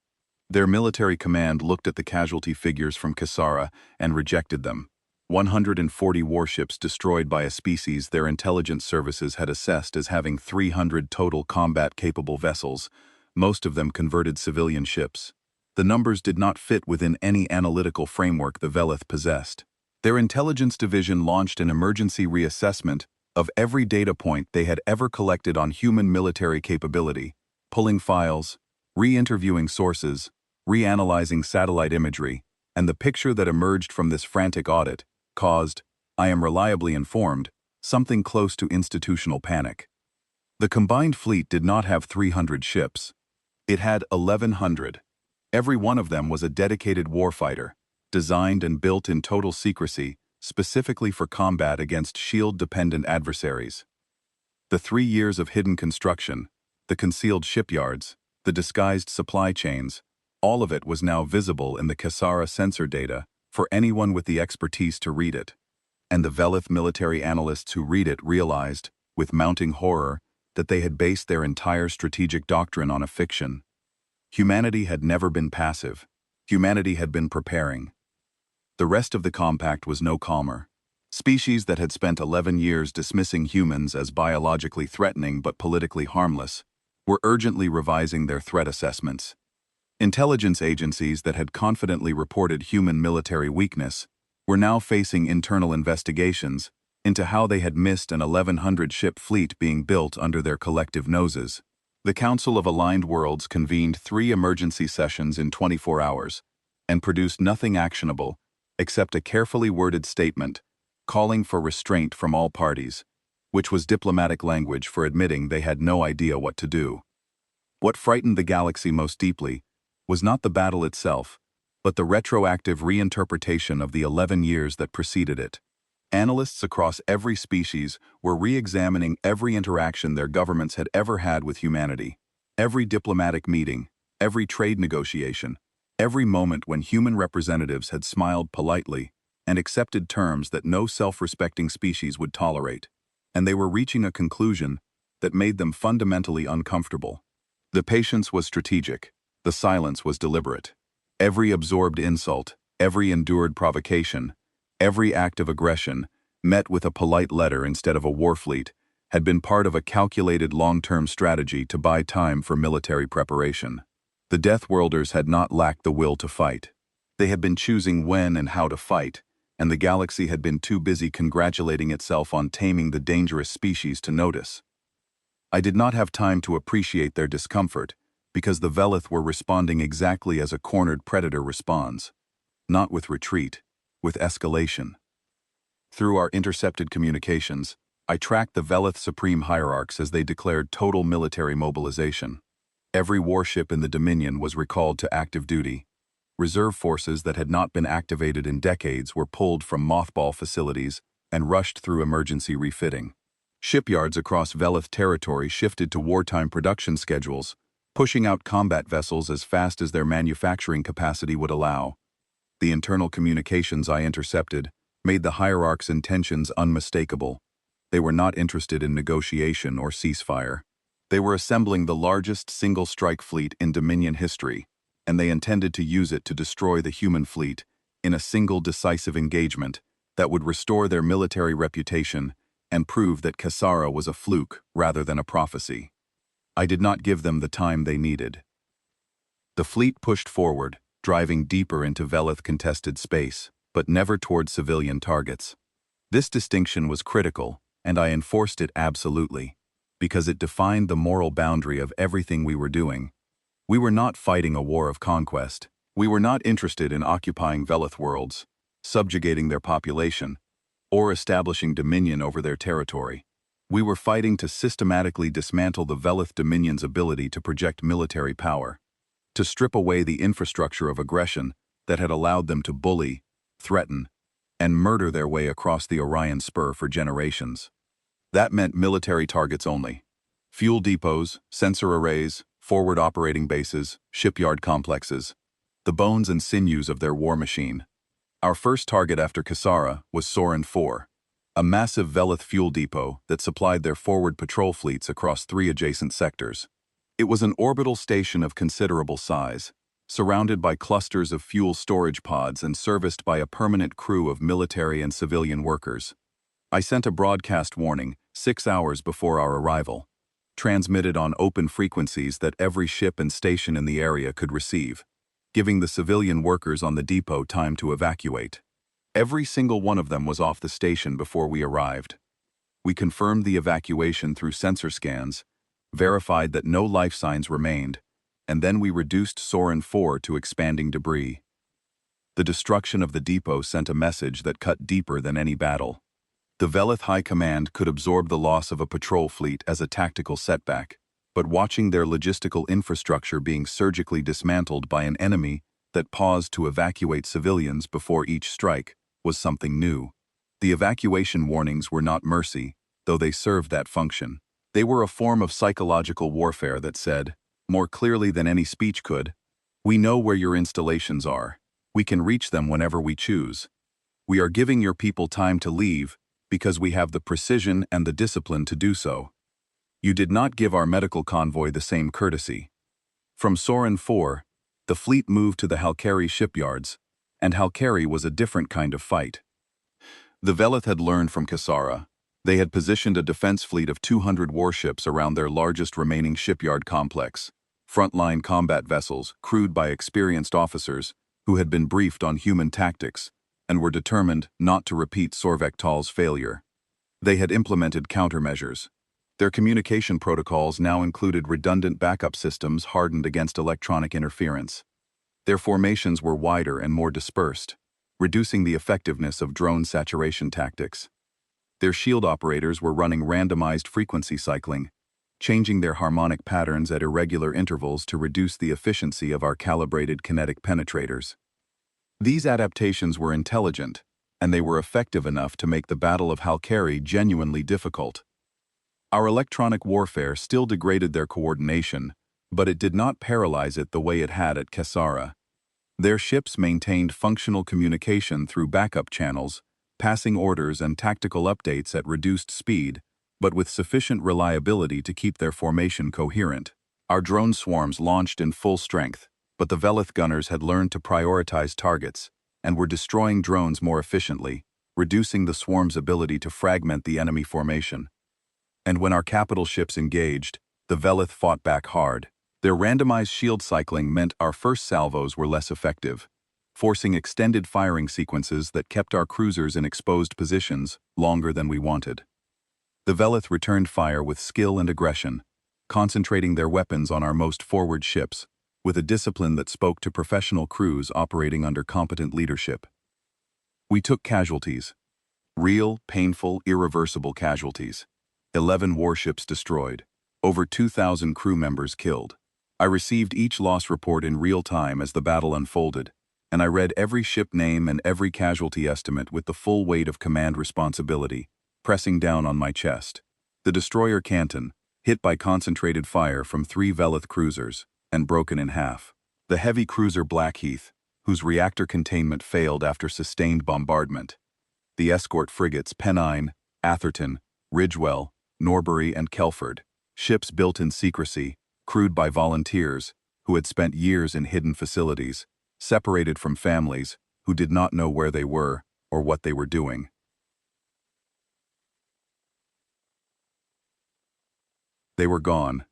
Their military command looked at the casualty figures from Kisara and rejected them. 140 warships destroyed by a species their intelligence services had assessed as having 300 total combat-capable vessels, most of them converted civilian ships. The numbers did not fit within any analytical framework the Velith possessed. Their intelligence division launched an emergency reassessment of every data point they had ever collected on human military capability, pulling files, re-interviewing sources, reanalyzing satellite imagery, and the picture that emerged from this frantic audit caused, I am reliably informed, something close to institutional panic. The combined fleet did not have 300 ships. It had 1,100. Every one of them was a dedicated warfighter, designed and built in total secrecy, specifically for combat against shield-dependent adversaries. The 3 years of hidden construction, the concealed shipyards, the disguised supply chains, all of it was now visible in the Kisara sensor data for anyone with the expertise to read it. And the Velith military analysts who read it realized, with mounting horror, that they had based their entire strategic doctrine on a fiction. Humanity had never been passive. Humanity had been preparing. The rest of the compact was no calmer. Species that had spent 11 years dismissing humans as biologically threatening but politically harmless were urgently revising their threat assessments. Intelligence agencies that had confidently reported human military weakness were now facing internal investigations into how they had missed an 1,100-ship fleet being built under their collective noses. The Council of Aligned Worlds convened 3 emergency sessions in 24 hours and produced nothing actionable except a carefully worded statement calling for restraint from all parties, which was diplomatic language for admitting they had no idea what to do. What frightened the galaxy most deeply was not the battle itself, but the retroactive reinterpretation of the 11 years that preceded it. Analysts across every species were re-examining every interaction their governments had ever had with humanity, every diplomatic meeting, every trade negotiation, every moment when human representatives had smiled politely and accepted terms that no self-respecting species would tolerate, and they were reaching a conclusion that made them fundamentally uncomfortable. The patience was strategic, the silence was deliberate. Every absorbed insult, every endured provocation, every act of aggression, met with a polite letter instead of a war fleet, had been part of a calculated long-term strategy to buy time for military preparation. The Deathworlders had not lacked the will to fight. They had been choosing when and how to fight, and the galaxy had been too busy congratulating itself on taming the dangerous species to notice. I did not have time to appreciate their discomfort, because the Velith were responding exactly as a cornered predator responds, not with retreat, with escalation. Through our intercepted communications, I tracked the Velith Supreme Hierarchs as they declared total military mobilization. Every warship in the Dominion was recalled to active duty. Reserve forces that had not been activated in decades were pulled from mothball facilities and rushed through emergency refitting. Shipyards across Velith territory shifted to wartime production schedules, pushing out combat vessels as fast as their manufacturing capacity would allow. The internal communications I intercepted made the hierarchs' intentions unmistakable. They were not interested in negotiation or ceasefire. They were assembling the largest single-strike fleet in Dominion history, and they intended to use it to destroy the human fleet in a single decisive engagement that would restore their military reputation and prove that Kisara was a fluke rather than a prophecy. I did not give them the time they needed. The fleet pushed forward, driving deeper into Velith-contested space, but never toward civilian targets. This distinction was critical, and I enforced it absolutely, because it defined the moral boundary of everything we were doing. We were not fighting a war of conquest. We were not interested in occupying Velith worlds, subjugating their population, or establishing dominion over their territory. We were fighting to systematically dismantle the Velith Dominion's ability to project military power, to strip away the infrastructure of aggression that had allowed them to bully, threaten, and murder their way across the Orion Spur for generations. That meant military targets only. Fuel depots, sensor arrays, forward operating bases, shipyard complexes, the bones and sinews of their war machine. Our first target after Kisara was Soren 4, a massive Velith fuel depot that supplied their forward patrol fleets across 3 adjacent sectors. It was an orbital station of considerable size, surrounded by clusters of fuel storage pods and serviced by a permanent crew of military and civilian workers. I sent a broadcast warning 6 hours before our arrival, transmitted on open frequencies that every ship and station in the area could receive, giving the civilian workers on the depot time to evacuate. Every single one of them was off the station before we arrived. We confirmed the evacuation through sensor scans, verified that no life signs remained, and then we reduced Soren 4 to expanding debris. The destruction of the depot sent a message that cut deeper than any battle. The Velith High Command could absorb the loss of a patrol fleet as a tactical setback, but watching their logistical infrastructure being surgically dismantled by an enemy that paused to evacuate civilians before each strike was something new. The evacuation warnings were not mercy, though they served that function. They were a form of psychological warfare that said, more clearly than any speech could, "We know where your installations are. We can reach them whenever we choose. We are giving your people time to leave because we have the precision and the discipline to do so. You did not give our medical convoy the same courtesy." From Soren 4, the fleet moved to the Halkari shipyards, and Halkari was a different kind of fight. The Velith had learned from Kisara. They had positioned a defense fleet of 200 warships around their largest remaining shipyard complex, frontline combat vessels crewed by experienced officers who had been briefed on human tactics and were determined not to repeat Sorvektal's failure. They had implemented countermeasures. Their communication protocols now included redundant backup systems hardened against electronic interference. Their formations were wider and more dispersed, reducing the effectiveness of drone saturation tactics. Their shield operators were running randomized frequency cycling, changing their harmonic patterns at irregular intervals to reduce the efficiency of our calibrated kinetic penetrators. These adaptations were intelligent, and they were effective enough to make the Battle of Halkari genuinely difficult. Our electronic warfare still degraded their coordination, but it did not paralyze it the way it had at Kisara. Their ships maintained functional communication through backup channels, passing orders and tactical updates at reduced speed, but with sufficient reliability to keep their formation coherent. Our drone swarms launched in full strength, but the Velith gunners had learned to prioritize targets and were destroying drones more efficiently, reducing the swarm's ability to fragment the enemy formation. And when our capital ships engaged, the Velith fought back hard. Their randomized shield cycling meant our first salvos were less effective, forcing extended firing sequences that kept our cruisers in exposed positions longer than we wanted. The Velith returned fire with skill and aggression, concentrating their weapons on our most forward ships, with a discipline that spoke to professional crews operating under competent leadership. We took casualties. Real, painful, irreversible casualties. 11 warships destroyed. Over 2,000 crew members killed. I received each loss report in real time as the battle unfolded, and I read every ship name and every casualty estimate with the full weight of command responsibility, pressing down on my chest. The destroyer Canton, hit by concentrated fire from 3 Velith cruisers, and broken in half. The heavy cruiser Blackheath, whose reactor containment failed after sustained bombardment. The escort frigates Pennine, Atherton, Ridgewell, Norbury, and Kelford, ships built in secrecy, crewed by volunteers who had spent years in hidden facilities, separated from families who did not know where they were or what they were doing. They were gone.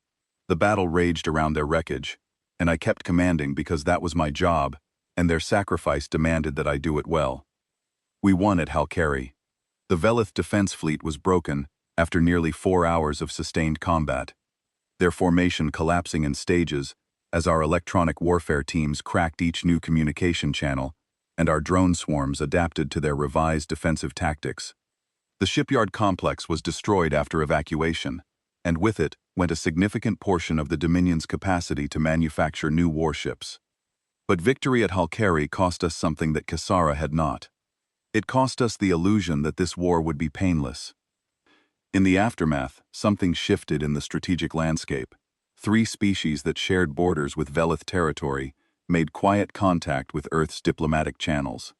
The battle raged around their wreckage, and I kept commanding because that was my job, and their sacrifice demanded that I do it well. We won at Halkari. The Velith defense fleet was broken after nearly 4 hours of sustained combat, their formation collapsing in stages as our electronic warfare teams cracked each new communication channel and our drone swarms adapted to their revised defensive tactics. The shipyard complex was destroyed after evacuation, and with it went a significant portion of the Dominion's capacity to manufacture new warships. But victory at Halkari cost us something that Kisara had not. It cost us the illusion that this war would be painless. In the aftermath, something shifted in the strategic landscape. 3 species that shared borders with Velith territory made quiet contact with Earth's diplomatic channels.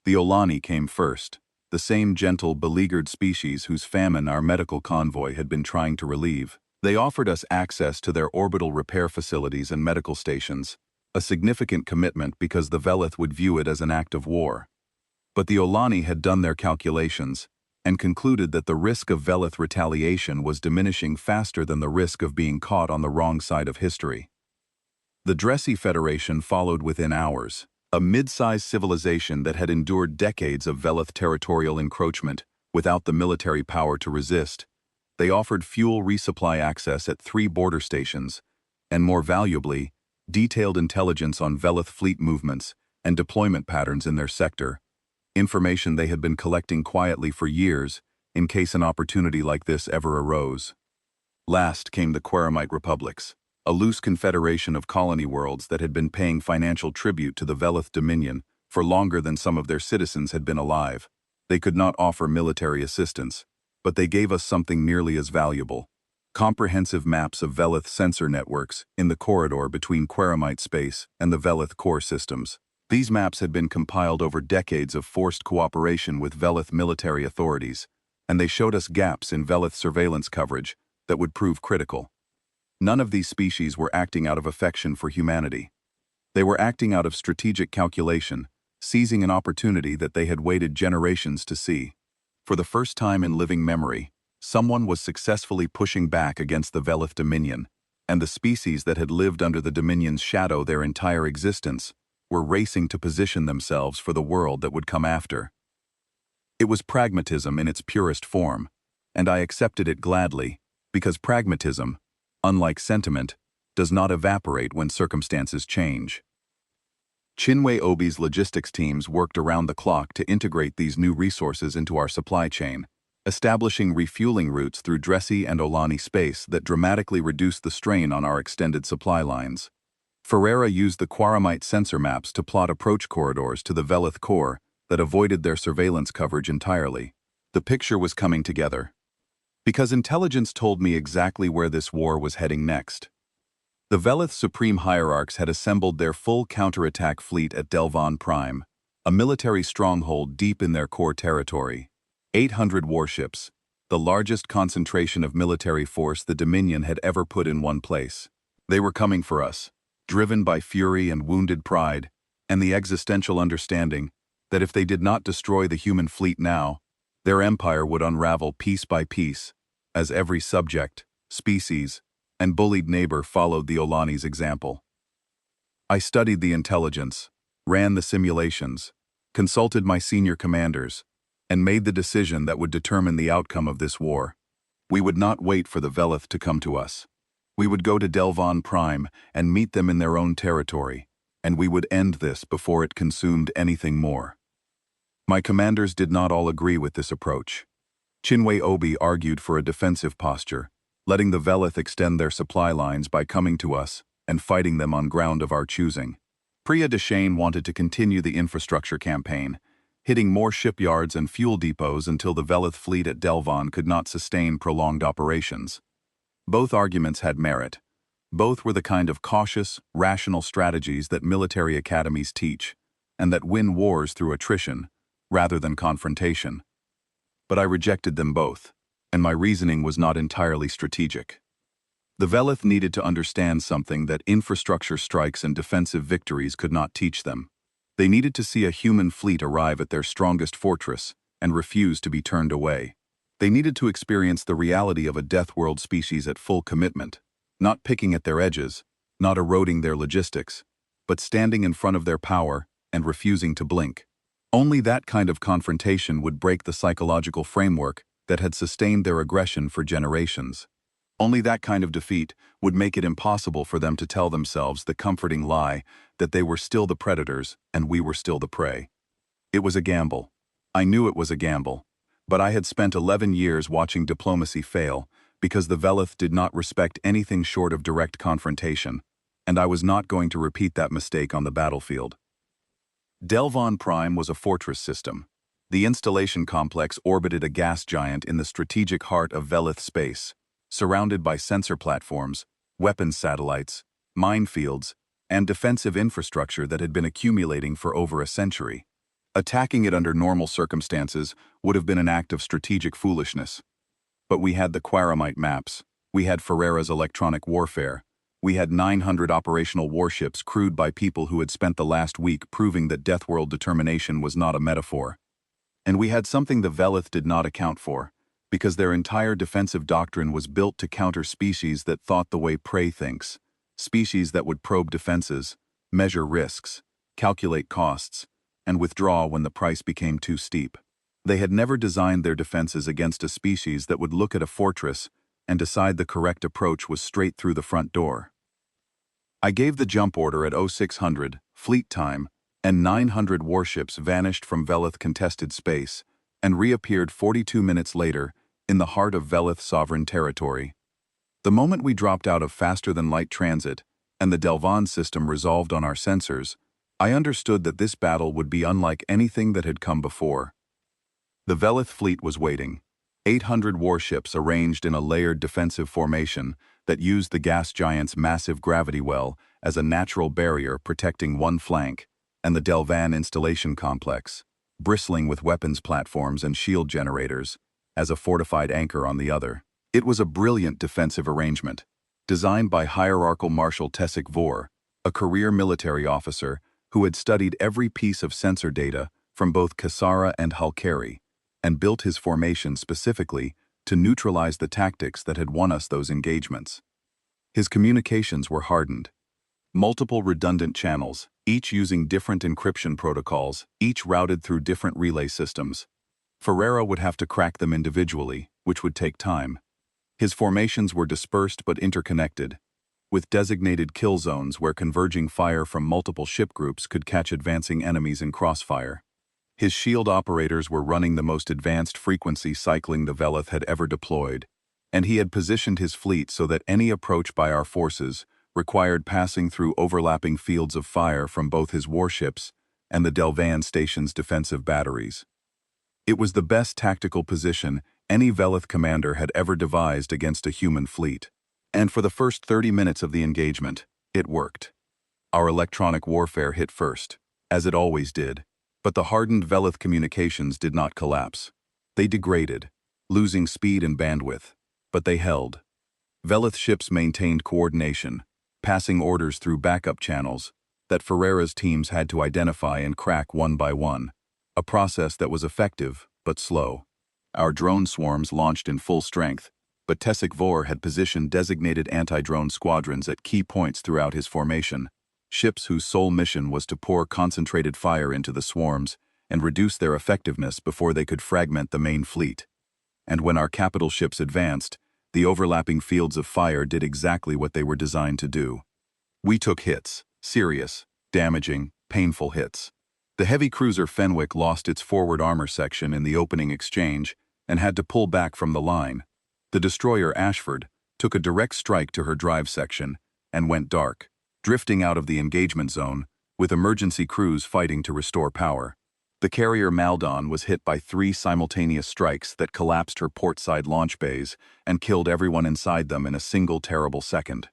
The Olani came first, the same gentle, beleaguered species whose famine our medical convoy had been trying to relieve. They offered us access to their orbital repair facilities and medical stations, a significant commitment because the Velith would view it as an act of war. But the Olani had done their calculations and concluded that the risk of Velith retaliation was diminishing faster than the risk of being caught on the wrong side of history. The Dressy Federation followed within hours, a mid-sized civilization that had endured decades of Velith territorial encroachment without the military power to resist. They offered fuel resupply access at 3 border stations, and more valuably, detailed intelligence on Velith fleet movements and deployment patterns in their sector, information they had been collecting quietly for years in case an opportunity like this ever arose. Last came the Quaramite Republics, a loose confederation of colony worlds that had been paying financial tribute to the Velith Dominion for longer than some of their citizens had been alive. They could not offer military assistance, but they gave us something nearly as valuable: comprehensive maps of Velith sensor networks in the corridor between Quaramite space and the Velith core systems. These maps had been compiled over decades of forced cooperation with Velith military authorities, and they showed us gaps in Velith surveillance coverage that would prove critical. None of these species were acting out of affection for humanity. They were acting out of strategic calculation, seizing an opportunity that they had waited generations to see. For the first time in living memory, someone was successfully pushing back against the Velith Dominion, and the species that had lived under the Dominion's shadow their entire existence were racing to position themselves for the world that would come after. It was pragmatism in its purest form, and I accepted it gladly, because pragmatism, unlike sentiment, does not evaporate when circumstances change. Chinwe Obi's logistics teams worked around the clock to integrate these new resources into our supply chain, establishing refueling routes through Dressy and Olani space that dramatically reduced the strain on our extended supply lines. Ferreira used the Quaramite sensor maps to plot approach corridors to the Velith core that avoided their surveillance coverage entirely. The picture was coming together, because intelligence told me exactly where this war was heading next. The Velith Supreme Hierarchs had assembled their full counterattack fleet at Delvon Prime, a military stronghold deep in their core territory. 800 warships, the largest concentration of military force the Dominion had ever put in one place. They were coming for us, driven by fury and wounded pride, and the existential understanding that if they did not destroy the human fleet now, their empire would unravel piece by piece, as every subject, species, and bullied neighbor followed the Olani's example. I studied the intelligence, ran the simulations, consulted my senior commanders, and made the decision that would determine the outcome of this war. We would not wait for the Velith to come to us. We would go to Delvon Prime and meet them in their own territory, and we would end this before it consumed anything more. My commanders did not all agree with this approach. Chinwe Obi argued for a defensive posture, letting the Velith extend their supply lines by coming to us and fighting them on ground of our choosing. Priya Deshane wanted to continue the infrastructure campaign, hitting more shipyards and fuel depots until the Velith fleet at Delvon could not sustain prolonged operations. Both arguments had merit. Both were the kind of cautious, rational strategies that military academies teach, and that win wars through attrition, rather than confrontation. But I rejected them both, and my reasoning was not entirely strategic. The Velith needed to understand something that infrastructure strikes and defensive victories could not teach them. They needed to see a human fleet arrive at their strongest fortress and refuse to be turned away. They needed to experience the reality of a death world species at full commitment, not picking at their edges, not eroding their logistics, but standing in front of their power and refusing to blink. Only that kind of confrontation would break the psychological framework that had sustained their aggression for generations. Only that kind of defeat would make it impossible for them to tell themselves the comforting lie that they were still the predators and we were still the prey. It was a gamble. I knew it was a gamble. But I had spent 11 years watching diplomacy fail because the Velith did not respect anything short of direct confrontation, and I was not going to repeat that mistake on the battlefield. Delvon Prime was a fortress system. The installation complex orbited a gas giant in the strategic heart of Velith space, surrounded by sensor platforms, weapons satellites, minefields, and defensive infrastructure that had been accumulating for over a century. Attacking it under normal circumstances would have been an act of strategic foolishness. But we had the Quaramite maps, We had Ferreira's electronic warfare. We had 900 operational warships crewed by people who had spent the last week proving that Deathworld determination was not a metaphor. And we had something the Velith did not account for, because their entire defensive doctrine was built to counter species that thought the way prey thinks, species that would probe defenses, measure risks, calculate costs, and withdraw when the price became too steep. They had never designed their defenses against a species that would look at a fortress and decide the correct approach was straight through the front door. I gave the jump order at 0600, fleet time, and 900 warships vanished from Velith contested space and reappeared 42 minutes later in the heart of Velith sovereign territory. The moment we dropped out of faster-than-light transit and the Delvan system resolved on our sensors, I understood that this battle would be unlike anything that had come before. The Velith fleet was waiting. 800 warships arranged in a layered defensive formation that used the gas giant's massive gravity well as a natural barrier protecting one flank, and the Delvan installation complex, bristling with weapons platforms and shield generators, as a fortified anchor on the other. It was a brilliant defensive arrangement, designed by hierarchal Marshal HFY, a career military officer who had studied every piece of sensor data from both Kasara and Halkari, and built his formation specifically to neutralize the tactics that had won us those engagements. His communications were hardened. Multiple redundant channels, each using different encryption protocols, each routed through different relay systems. Ferreira would have to crack them individually, which would take time. His formations were dispersed but interconnected, with designated kill zones where converging fire from multiple ship groups could catch advancing enemies in crossfire. His shield operators were running the most advanced frequency cycling the Velith had ever deployed, and he had positioned his fleet so that any approach by our forces required passing through overlapping fields of fire from both his warships and the Delvan station's defensive batteries. It was the best tactical position any Velith commander had ever devised against a human fleet. And for the first 30 minutes of the engagement, it worked. Our electronic warfare hit first, as it always did, but the hardened Velith communications did not collapse. They degraded, losing speed and bandwidth, but they held. Velith ships maintained coordination, passing orders through backup channels that Ferreira's teams had to identify and crack one by one, a process that was effective but slow. Our drone swarms launched in full strength, but HFY had positioned designated anti-drone squadrons at key points throughout his formation, ships whose sole mission was to pour concentrated fire into the swarms and reduce their effectiveness before they could fragment the main fleet. And when our capital ships advanced, the overlapping fields of fire did exactly what they were designed to do. We took hits, serious, damaging, painful hits. The heavy cruiser Fenwick lost its forward armor section in the opening exchange and had to pull back from the line. The destroyer Ashford took a direct strike to her drive section and went dark, drifting out of the engagement zone, with emergency crews fighting to restore power. The carrier Maldon was hit by 3 simultaneous strikes that collapsed her portside launch bays and killed everyone inside them in a single terrible second.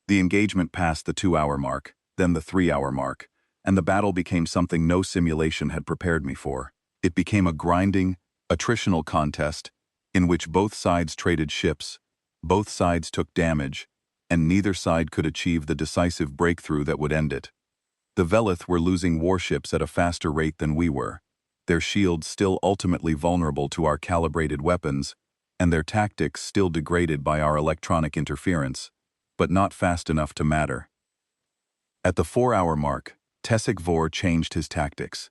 The engagement passed the 2-hour mark, then the 3-hour mark, and the battle became something no simulation had prepared me for. It became a grinding, attritional contest in which both sides traded ships, both sides took damage, and neither side could achieve the decisive breakthrough that would end it. The Velith were losing warships at a faster rate than we were, their shields still ultimately vulnerable to our calibrated weapons, and their tactics still degraded by our electronic interference, but not fast enough to matter. At the 4-hour mark, HFY changed his tactics.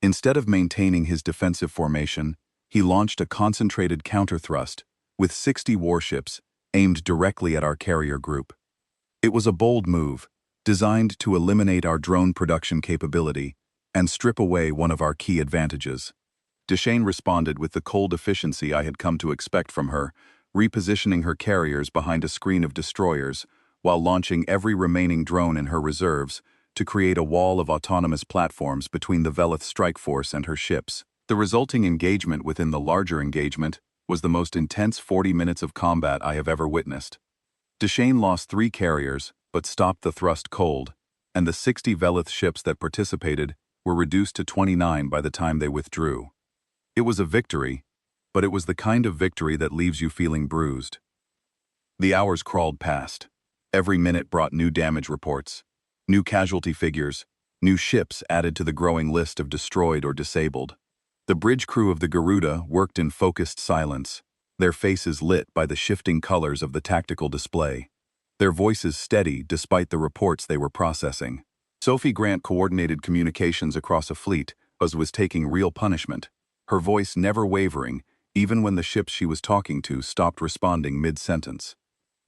Instead of maintaining his defensive formation, he launched a concentrated counterthrust with 60 warships aimed directly at our carrier group. It was a bold move, designed to eliminate our drone production capability and strip away one of our key advantages. Deshane responded with the cold efficiency I had come to expect from her, repositioning her carriers behind a screen of destroyers while launching every remaining drone in her reserves to create a wall of autonomous platforms between the Velith strike force and her ships. The resulting engagement within the larger engagement was the most intense 40 minutes of combat I have ever witnessed. Deshane lost 3 carriers, but stopped the thrust cold, and the 60 Velith ships that participated were reduced to 29 by the time they withdrew. It was a victory, but it was the kind of victory that leaves you feeling bruised. The hours crawled past. Every minute brought new damage reports, new casualty figures, new ships added to the growing list of destroyed or disabled. The bridge crew of the Garuda worked in focused silence, their faces lit by the shifting colors of the tactical display, their voices steady despite the reports they were processing. Sophie Grant coordinated communications across a fleet, as was taking real punishment, her voice never wavering, even when the ships she was talking to stopped responding mid-sentence.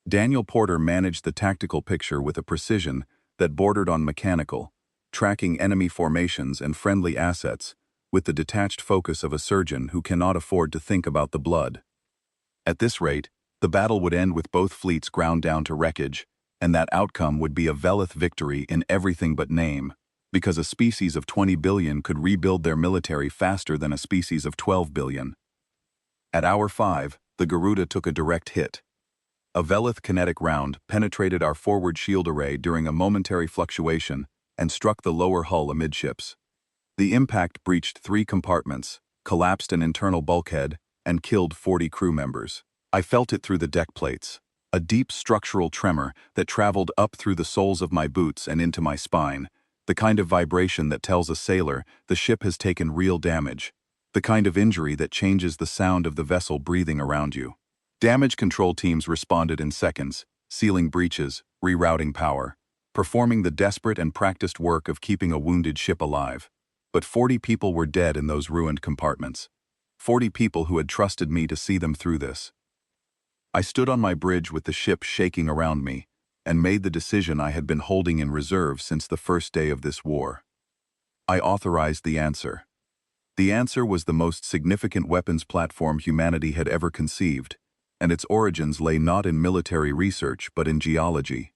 Daniel Porter managed the tactical picture with a precision that bordered on mechanical, tracking enemy formations and friendly assets with the detached focus of a surgeon who cannot afford to think about the blood. At this rate, the battle would end with both fleets ground down to wreckage, and that outcome would be a Velith victory in everything but name, because a species of 20 billion could rebuild their military faster than a species of 12 billion. At hour 5, the Garuda took a direct hit. A Velith kinetic round penetrated our forward shield array during a momentary fluctuation and struck the lower hull amidships. The impact breached 3 compartments, collapsed an internal bulkhead, and killed 40 crew members. I felt it through the deck plates, a deep structural tremor that traveled up through the soles of my boots and into my spine, the kind of vibration that tells a sailor the ship has taken real damage, the kind of injury that changes the sound of the vessel breathing around you. Damage control teams responded in seconds, sealing breaches, rerouting power, performing the desperate and practiced work of keeping a wounded ship alive. But 40 people were dead in those ruined compartments. 40 people who had trusted me to see them through this. I stood on my bridge with the ship shaking around me, and made the decision I had been holding in reserve since the first day of this war. I authorized the answer. The answer was the most significant weapons platform humanity had ever conceived, and its origins lay not in military research but in geology.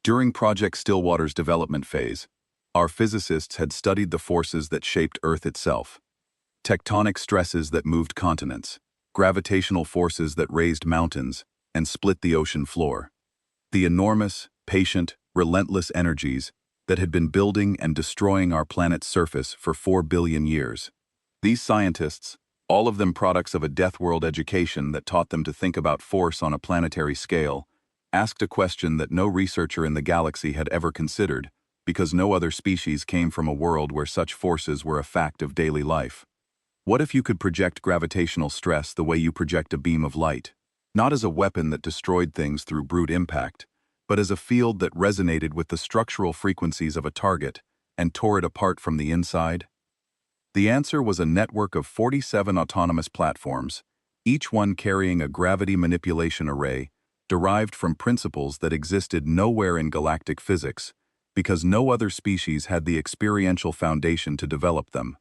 During Project Stillwater's development phase, our physicists had studied the forces that shaped Earth itself. Tectonic stresses that moved continents, gravitational forces that raised mountains and split the ocean floor. The enormous, patient, relentless energies that had been building and destroying our planet's surface for 4 billion years. These scientists, all of them products of a death-world education that taught them to think about force on a planetary scale, asked a question that no researcher in the galaxy had ever considered, because no other species came from a world where such forces were a fact of daily life. What if you could project gravitational stress the way you project a beam of light? Not as a weapon that destroyed things through brute impact, but as a field that resonated with the structural frequencies of a target and tore it apart from the inside? The answer was a network of 47 autonomous platforms, each one carrying a gravity manipulation array derived from principles that existed nowhere in galactic physics, because no other species had the experiential foundation to develop them.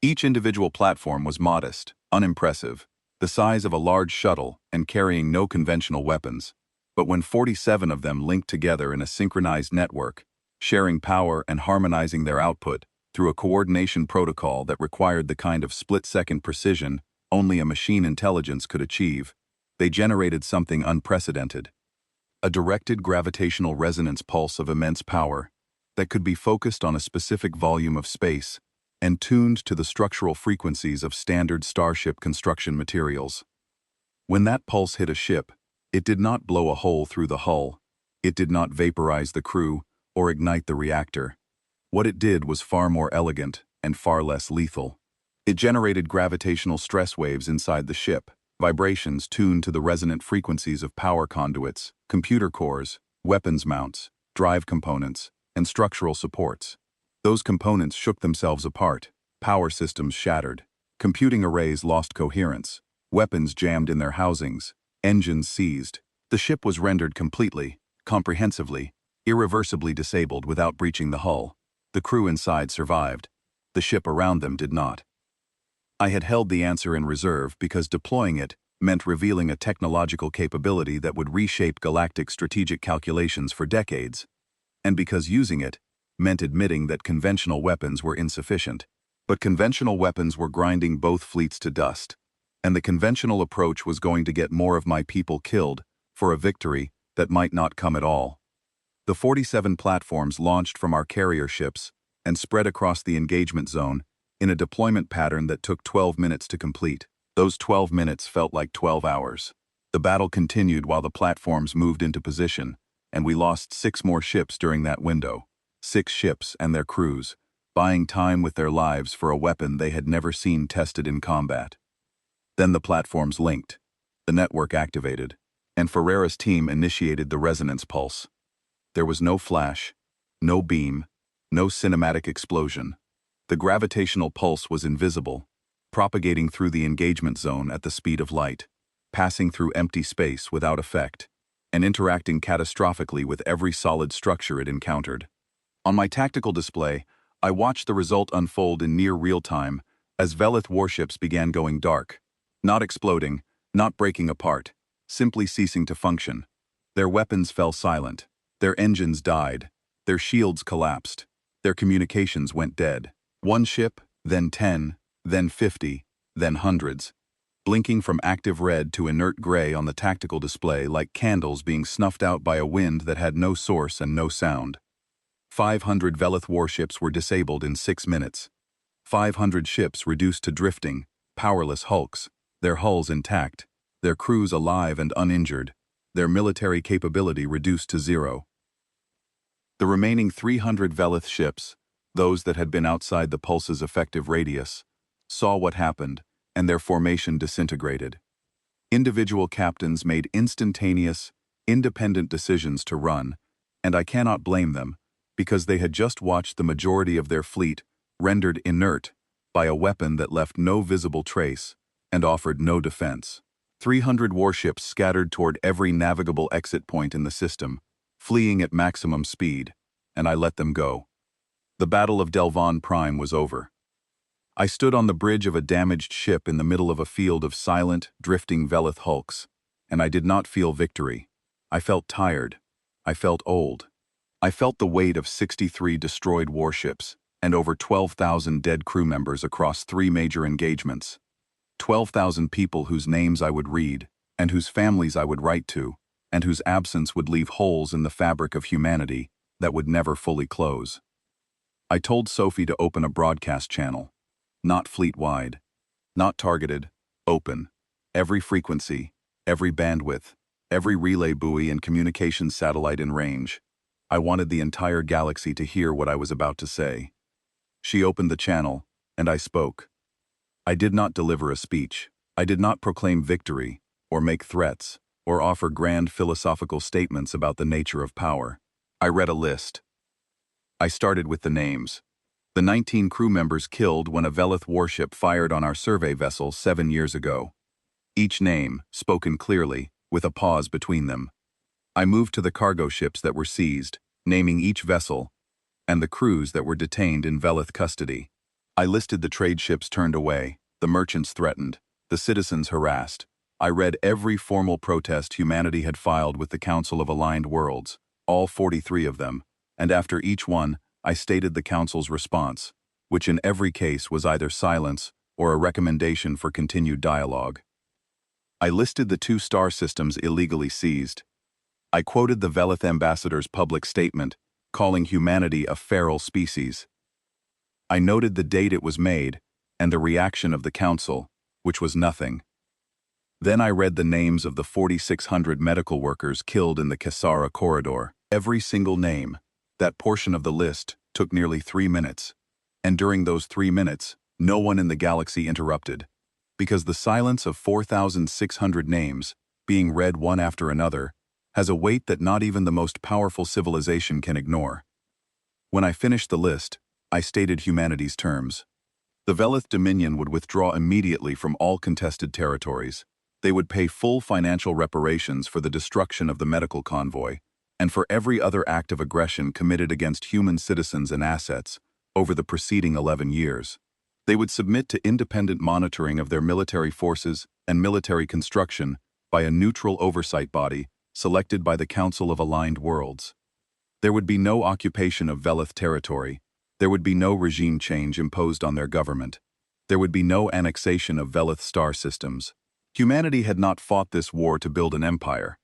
Each individual platform was modest, unimpressive, the size of a large shuttle and carrying no conventional weapons. But when 47 of them linked together in a synchronized network, sharing power and harmonizing their output through a coordination protocol that required the kind of split-second precision only a machine intelligence could achieve, they generated something unprecedented. A directed gravitational resonance pulse of immense power that could be focused on a specific volume of space and tuned to the structural frequencies of standard starship construction materials. When that pulse hit a ship, it did not blow a hole through the hull, it did not vaporize the crew or ignite the reactor. What it did was far more elegant and far less lethal. It generated gravitational stress waves inside the ship, vibrations tuned to the resonant frequencies of power conduits, computer cores, weapons mounts, drive components, and structural supports. Those components shook themselves apart, power systems shattered, computing arrays lost coherence, weapons jammed in their housings, engines seized. The ship was rendered completely, comprehensively, irreversibly disabled without breaching the hull. The crew inside survived. The ship around them did not. I had held the answer in reserve because deploying it meant revealing a technological capability that would reshape galactic strategic calculations for decades, and because using it meant admitting that conventional weapons were insufficient. But conventional weapons were grinding both fleets to dust, and the conventional approach was going to get more of my people killed for a victory that might not come at all. The 47 platforms launched from our carrier ships and spread across the engagement zone in a deployment pattern that took 12 minutes to complete. Those 12 minutes felt like 12 hours. The battle continued while the platforms moved into position, and we lost 6 more ships during that window. 6 ships and their crews, buying time with their lives for a weapon they had never seen tested in combat. Then the platforms linked, the network activated, and Ferreira's team initiated the resonance pulse. There was no flash, no beam, no cinematic explosion. The gravitational pulse was invisible, propagating through the engagement zone at the speed of light, passing through empty space without effect, and interacting catastrophically with every solid structure it encountered. On my tactical display, I watched the result unfold in near real time as Velith warships began going dark, not exploding, not breaking apart, simply ceasing to function. Their weapons fell silent, their engines died, their shields collapsed, their communications went dead. 1 ship, then 10, then 50, then hundreds, blinking from active red to inert gray on the tactical display like candles being snuffed out by a wind that had no source and no sound. 500 Velith warships were disabled in 6 minutes. 500 ships reduced to drifting, powerless hulks, their hulls intact, their crews alive and uninjured, their military capability reduced to 0. The remaining 300 Velith ships, those that had been outside the pulse's effective radius, saw what happened, and their formation disintegrated. Individual captains made instantaneous, independent decisions to run, and I cannot blame them, because they had just watched the majority of their fleet rendered inert by a weapon that left no visible trace and offered no defense. 300 warships scattered toward every navigable exit point in the system, fleeing at maximum speed, and I let them go. The Battle of Delvon Prime was over. I stood on the bridge of a damaged ship in the middle of a field of silent, drifting Velith hulks, and I did not feel victory. I felt tired. I felt old. I felt the weight of 63 destroyed warships and over 12,000 dead crew members across 3 major engagements. 12,000 people whose names I would read, and whose families I would write to, and whose absence would leave holes in the fabric of humanity that would never fully close. I told Sophie to open a broadcast channel. Not fleet-wide, not targeted, open. Every frequency, every bandwidth, every relay buoy and communications satellite in range. I wanted the entire galaxy to hear what I was about to say. She opened the channel, and I spoke. I did not deliver a speech. I did not proclaim victory, or make threats, or offer grand philosophical statements about the nature of power. I read a list. I started with the names. The 19 crew members killed when a Velith warship fired on our survey vessel 7 years ago. Each name, spoken clearly, with a pause between them. I moved to the cargo ships that were seized, naming each vessel, and the crews that were detained in Velith custody. I listed the trade ships turned away, the merchants threatened, the citizens harassed. I read every formal protest humanity had filed with the Council of Aligned Worlds, all 43 of them, and after each one, I stated the Council's response, which in every case was either silence or a recommendation for continued dialogue. I listed the 2 star systems illegally seized. I quoted the Velith ambassador's public statement, calling humanity a feral species. I noted the date it was made and the reaction of the Council, which was nothing. Then I read the names of the 4,600 medical workers killed in the Kesara corridor. Every single name, that portion of the list, took nearly 3 minutes. And during those 3 minutes, no one in the galaxy interrupted. Because the silence of 4,600 names, being read one after another, has a weight that not even the most powerful civilization can ignore. When I finished the list, I stated humanity's terms. The Velith Dominion would withdraw immediately from all contested territories. They would pay full financial reparations for the destruction of the medical convoy, and for every other act of aggression committed against human citizens and assets over the preceding 11 years. They would submit to independent monitoring of their military forces and military construction by a neutral oversight body selected by the Council of Aligned Worlds. There would be no occupation of Velith territory. There would be no regime change imposed on their government. There would be no annexation of Velith star systems. Humanity had not fought this war to build an empire.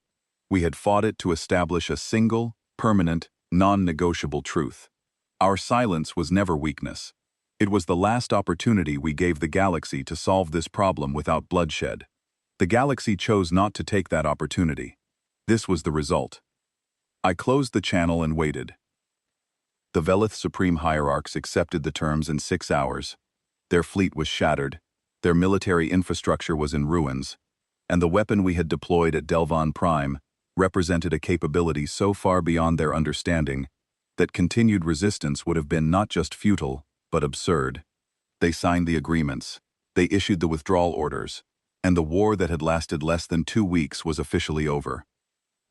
We had fought it to establish a single, permanent, non-negotiable truth. Our silence was never weakness. It was the last opportunity we gave the galaxy to solve this problem without bloodshed. The galaxy chose not to take that opportunity. This was the result. I closed the channel and waited. The Velith Supreme Hierarchs accepted the terms in 6 hours. Their fleet was shattered, their military infrastructure was in ruins, and the weapon we had deployed at Delvon Prime represented a capability so far beyond their understanding that continued resistance would have been not just futile, but absurd. They signed the agreements, they issued the withdrawal orders, and the war that had lasted less than 2 weeks was officially over.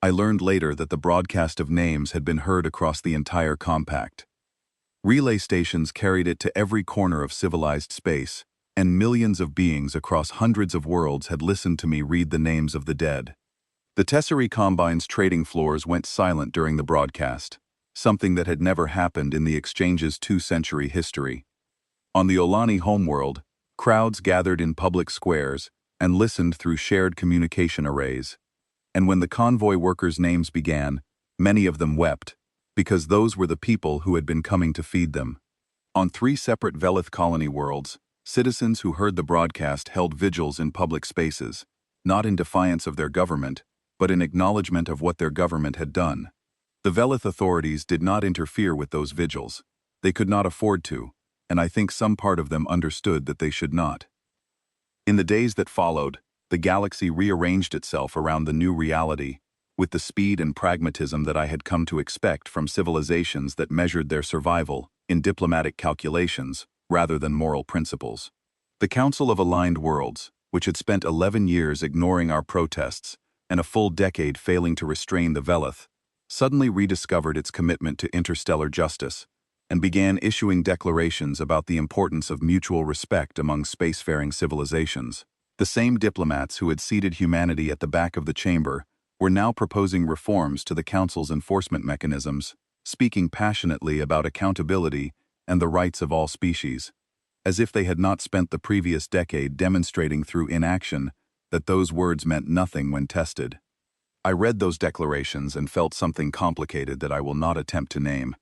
I learned later that the broadcast of names had been heard across the entire compact. Relay stations carried it to every corner of civilized space, and millions of beings across hundreds of worlds had listened to me read the names of the dead. The Tesserae Combine's trading floors went silent during the broadcast, something that had never happened in the exchange's 2-century history. On the Olani homeworld, crowds gathered in public squares and listened through shared communication arrays. And when the convoy workers' names began, many of them wept, because those were the people who had been coming to feed them. On 3 separate Velith colony worlds, citizens who heard the broadcast held vigils in public spaces, not in defiance of their government, but in acknowledgement of what their government had done. The Velith authorities did not interfere with those vigils. They could not afford to, and I think some part of them understood that they should not. In the days that followed, the galaxy rearranged itself around the new reality, with the speed and pragmatism that I had come to expect from civilizations that measured their survival in diplomatic calculations rather than moral principles. The Council of Aligned Worlds, which had spent 11 years ignoring our protests and a full decade failing to restrain the Velith, suddenly rediscovered its commitment to interstellar justice and began issuing declarations about the importance of mutual respect among spacefaring civilizations. The same diplomats who had seated humanity at the back of the chamber were now proposing reforms to the Council's enforcement mechanisms, speaking passionately about accountability and the rights of all species, as if they had not spent the previous decade demonstrating through inaction that those words meant nothing when tested. I read those declarations and felt something complicated that I will not attempt to name.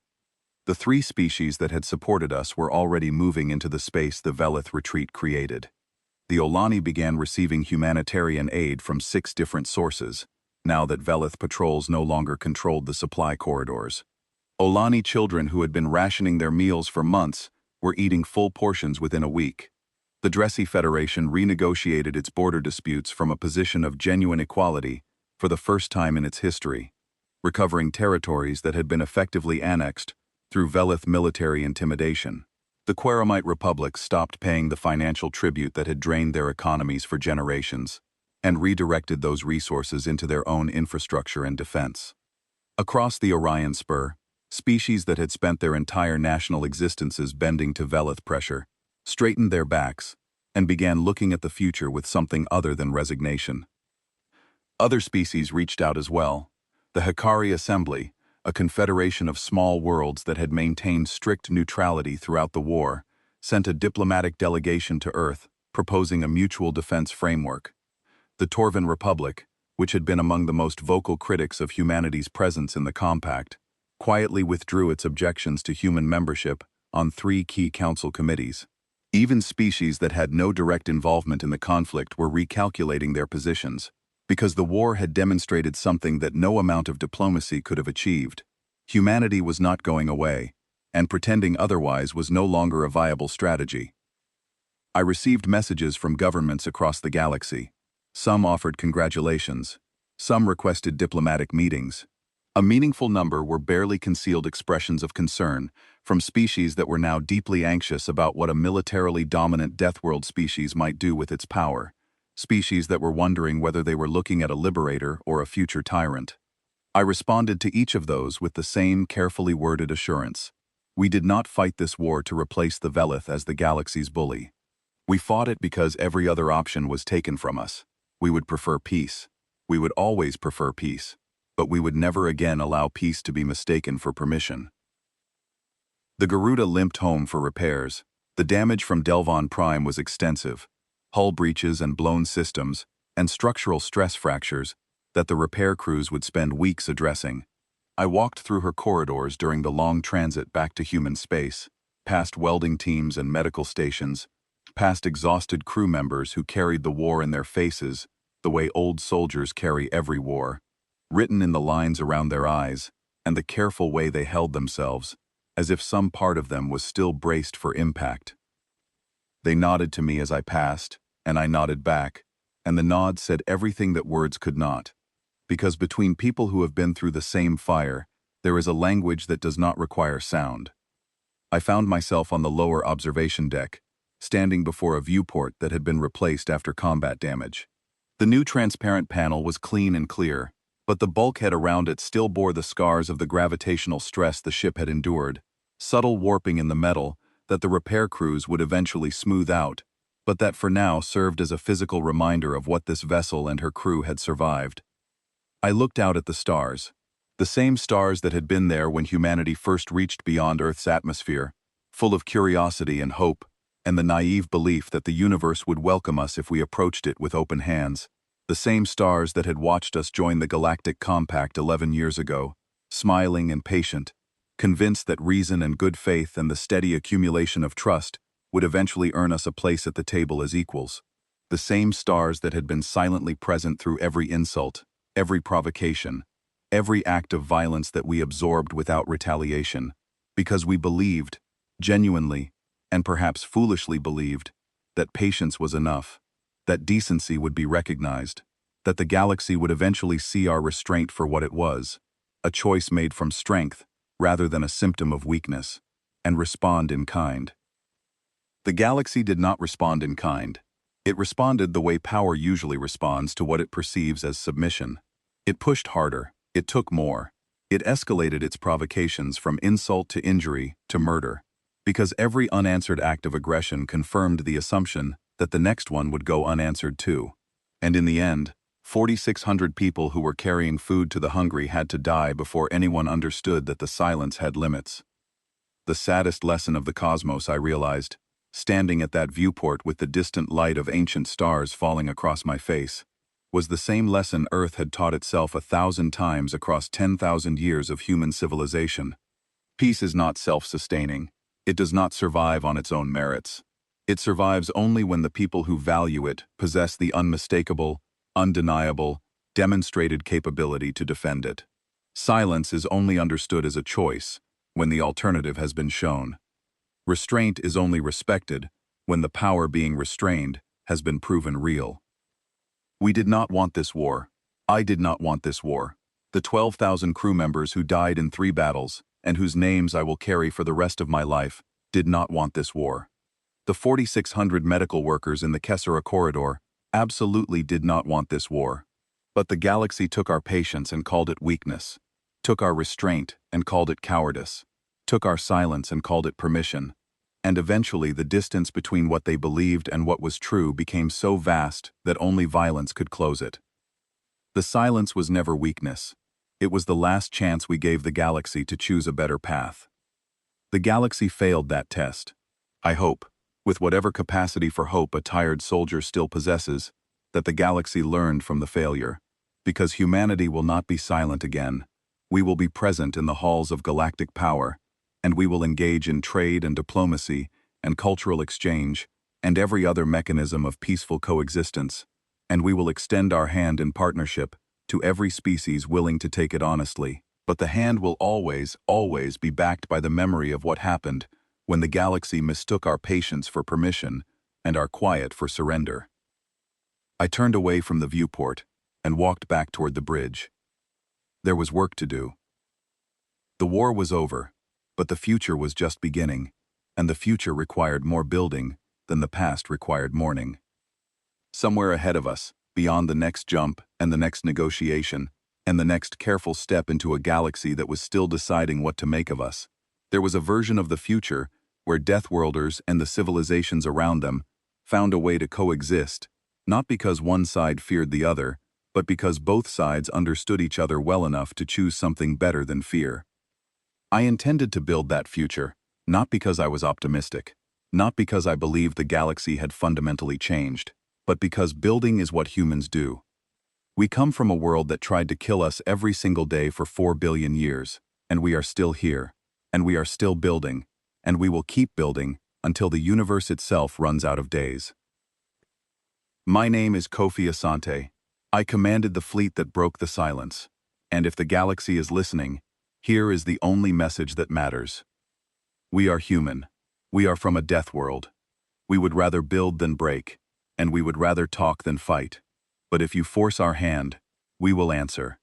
The 3 species that had supported us were already moving into the space the Velith retreat created. The Olani began receiving humanitarian aid from 6 different sources, now that Velith patrols no longer controlled the supply corridors. Olani children who had been rationing their meals for months were eating full portions within a week. The Dressy Federation renegotiated its border disputes from a position of genuine equality for the first time in its history, recovering territories that had been effectively annexed through Velith military intimidation. The Quaramite Republic stopped paying the financial tribute that had drained their economies for generations, and redirected those resources into their own infrastructure and defense. Across the Orion Spur, species that had spent their entire national existences bending to Velith pressure straightened their backs and began looking at the future with something other than resignation. Other species reached out as well. The Hikari Assembly, a confederation of small worlds that had maintained strict neutrality throughout the war, sent a diplomatic delegation to Earth, proposing a mutual defense framework. The Torvan Republic, which had been among the most vocal critics of humanity's presence in the Compact, quietly withdrew its objections to human membership on 3 key council committees. Even species that had no direct involvement in the conflict were recalculating their positions, because the war had demonstrated something that no amount of diplomacy could have achieved. Humanity was not going away, and pretending otherwise was no longer a viable strategy. I received messages from governments across the galaxy. Some offered congratulations. Some requested diplomatic meetings. A meaningful number were barely concealed expressions of concern from species that were now deeply anxious about what a militarily dominant Deathworld species might do with its power. Species that were wondering whether they were looking at a liberator or a future tyrant. I responded to each of those with the same carefully worded assurance. We did not fight this war to replace the Velith as the galaxy's bully. We fought it because every other option was taken from us. We would prefer peace. We would always prefer peace. But we would never again allow peace to be mistaken for permission. The Garuda limped home for repairs. The damage from Delvon Prime was extensive. Hull breaches and blown systems, and structural stress fractures that the repair crews would spend weeks addressing. I walked through her corridors during the long transit back to human space, past welding teams and medical stations, past exhausted crew members who carried the war in their faces the way old soldiers carry every war, written in the lines around their eyes, and the careful way they held themselves, as if some part of them was still braced for impact. They nodded to me as I passed, and I nodded back, and the nod said everything that words could not. Because between people who have been through the same fire, there is a language that does not require sound. I found myself on the lower observation deck, standing before a viewport that had been replaced after combat damage. The new transparent panel was clean and clear, but the bulkhead around it still bore the scars of the gravitational stress the ship had endured, subtle warping in the metal that the repair crews would eventually smooth out, but that for now served as a physical reminder of what this vessel and her crew had survived. I looked out at the stars, the same stars that had been there when humanity first reached beyond Earth's atmosphere, full of curiosity and hope, and the naive belief that the universe would welcome us if we approached it with open hands. The same stars that had watched us join the Galactic Compact 11 years ago, smiling and patient, convinced that reason and good faith and the steady accumulation of trust would eventually earn us a place at the table as equals. The same stars that had been silently present through every insult, every provocation, every act of violence that we absorbed without retaliation, because we believed, genuinely, and perhaps foolishly believed, that patience was enough, that decency would be recognized, that the galaxy would eventually see our restraint for what it was, a choice made from strength rather than a symptom of weakness, and respond in kind. The galaxy did not respond in kind. It responded the way power usually responds to what it perceives as submission. It pushed harder, it took more, it escalated its provocations from insult to injury to murder, because every unanswered act of aggression confirmed the assumption that the next one would go unanswered too. And in the end, 4,600 people who were carrying food to the hungry had to die before anyone understood that the silence had limits. The saddest lesson of the cosmos, I realized, standing at that viewport with the distant light of ancient stars falling across my face, was the same lesson Earth had taught itself 1,000 times across 10,000 years of human civilization. Peace is not self-sustaining. It does not survive on its own merits. It survives only when the people who value it possess the unmistakable, undeniable, demonstrated capability to defend it. Silence is only understood as a choice when the alternative has been shown. Restraint is only respected when the power being restrained has been proven real. We did not want this war. I did not want this war. The 12,000 crew members who died in 3 battles, and whose names I will carry for the rest of my life, did not want this war. The 4,600 medical workers in the Kessera corridor absolutely did not want this war. But the galaxy took our patience and called it weakness, took our restraint and called it cowardice, took our silence and called it permission, and eventually the distance between what they believed and what was true became so vast that only violence could close it. The silence was never weakness. It was the last chance we gave the galaxy to choose a better path. The galaxy failed that test. I hope, with whatever capacity for hope a tired soldier still possesses, that the galaxy learned from the failure. Because humanity will not be silent again. We will be present in the halls of galactic power, and we will engage in trade and diplomacy and cultural exchange and every other mechanism of peaceful coexistence, and we will extend our hand in partnership to every species willing to take it honestly. But the hand will always, always be backed by the memory of what happened when the galaxy mistook our patience for permission and our quiet for surrender. I turned away from the viewport and walked back toward the bridge. There was work to do. The war was over, but the future was just beginning, and the future required more building than the past required mourning. Somewhere ahead of us, beyond the next jump and the next negotiation, and the next careful step into a galaxy that was still deciding what to make of us, there was a version of the future where Deathworlders and the civilizations around them found a way to coexist, not because one side feared the other, but because both sides understood each other well enough to choose something better than fear. I intended to build that future, not because I was optimistic, not because I believed the galaxy had fundamentally changed, but because building is what humans do. We come from a world that tried to kill us every single day for 4 billion years, and we are still here, and we are still building, and we will keep building until the universe itself runs out of days. My name is Kofi Asante, I commanded the fleet that broke the silence. And if the galaxy is listening, here is the only message that matters. We are human. We are from a death world. We would rather build than break, and we would rather talk than fight. But if you force our hand, we will answer.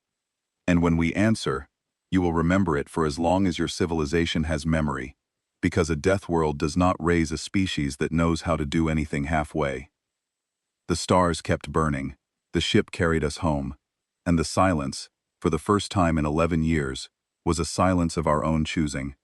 And when we answer, you will remember it for as long as your civilization has memory, because a death world does not raise a species that knows how to do anything halfway. The stars kept burning, the ship carried us home, and the silence, for the first time in 11 years, was a silence of our own choosing.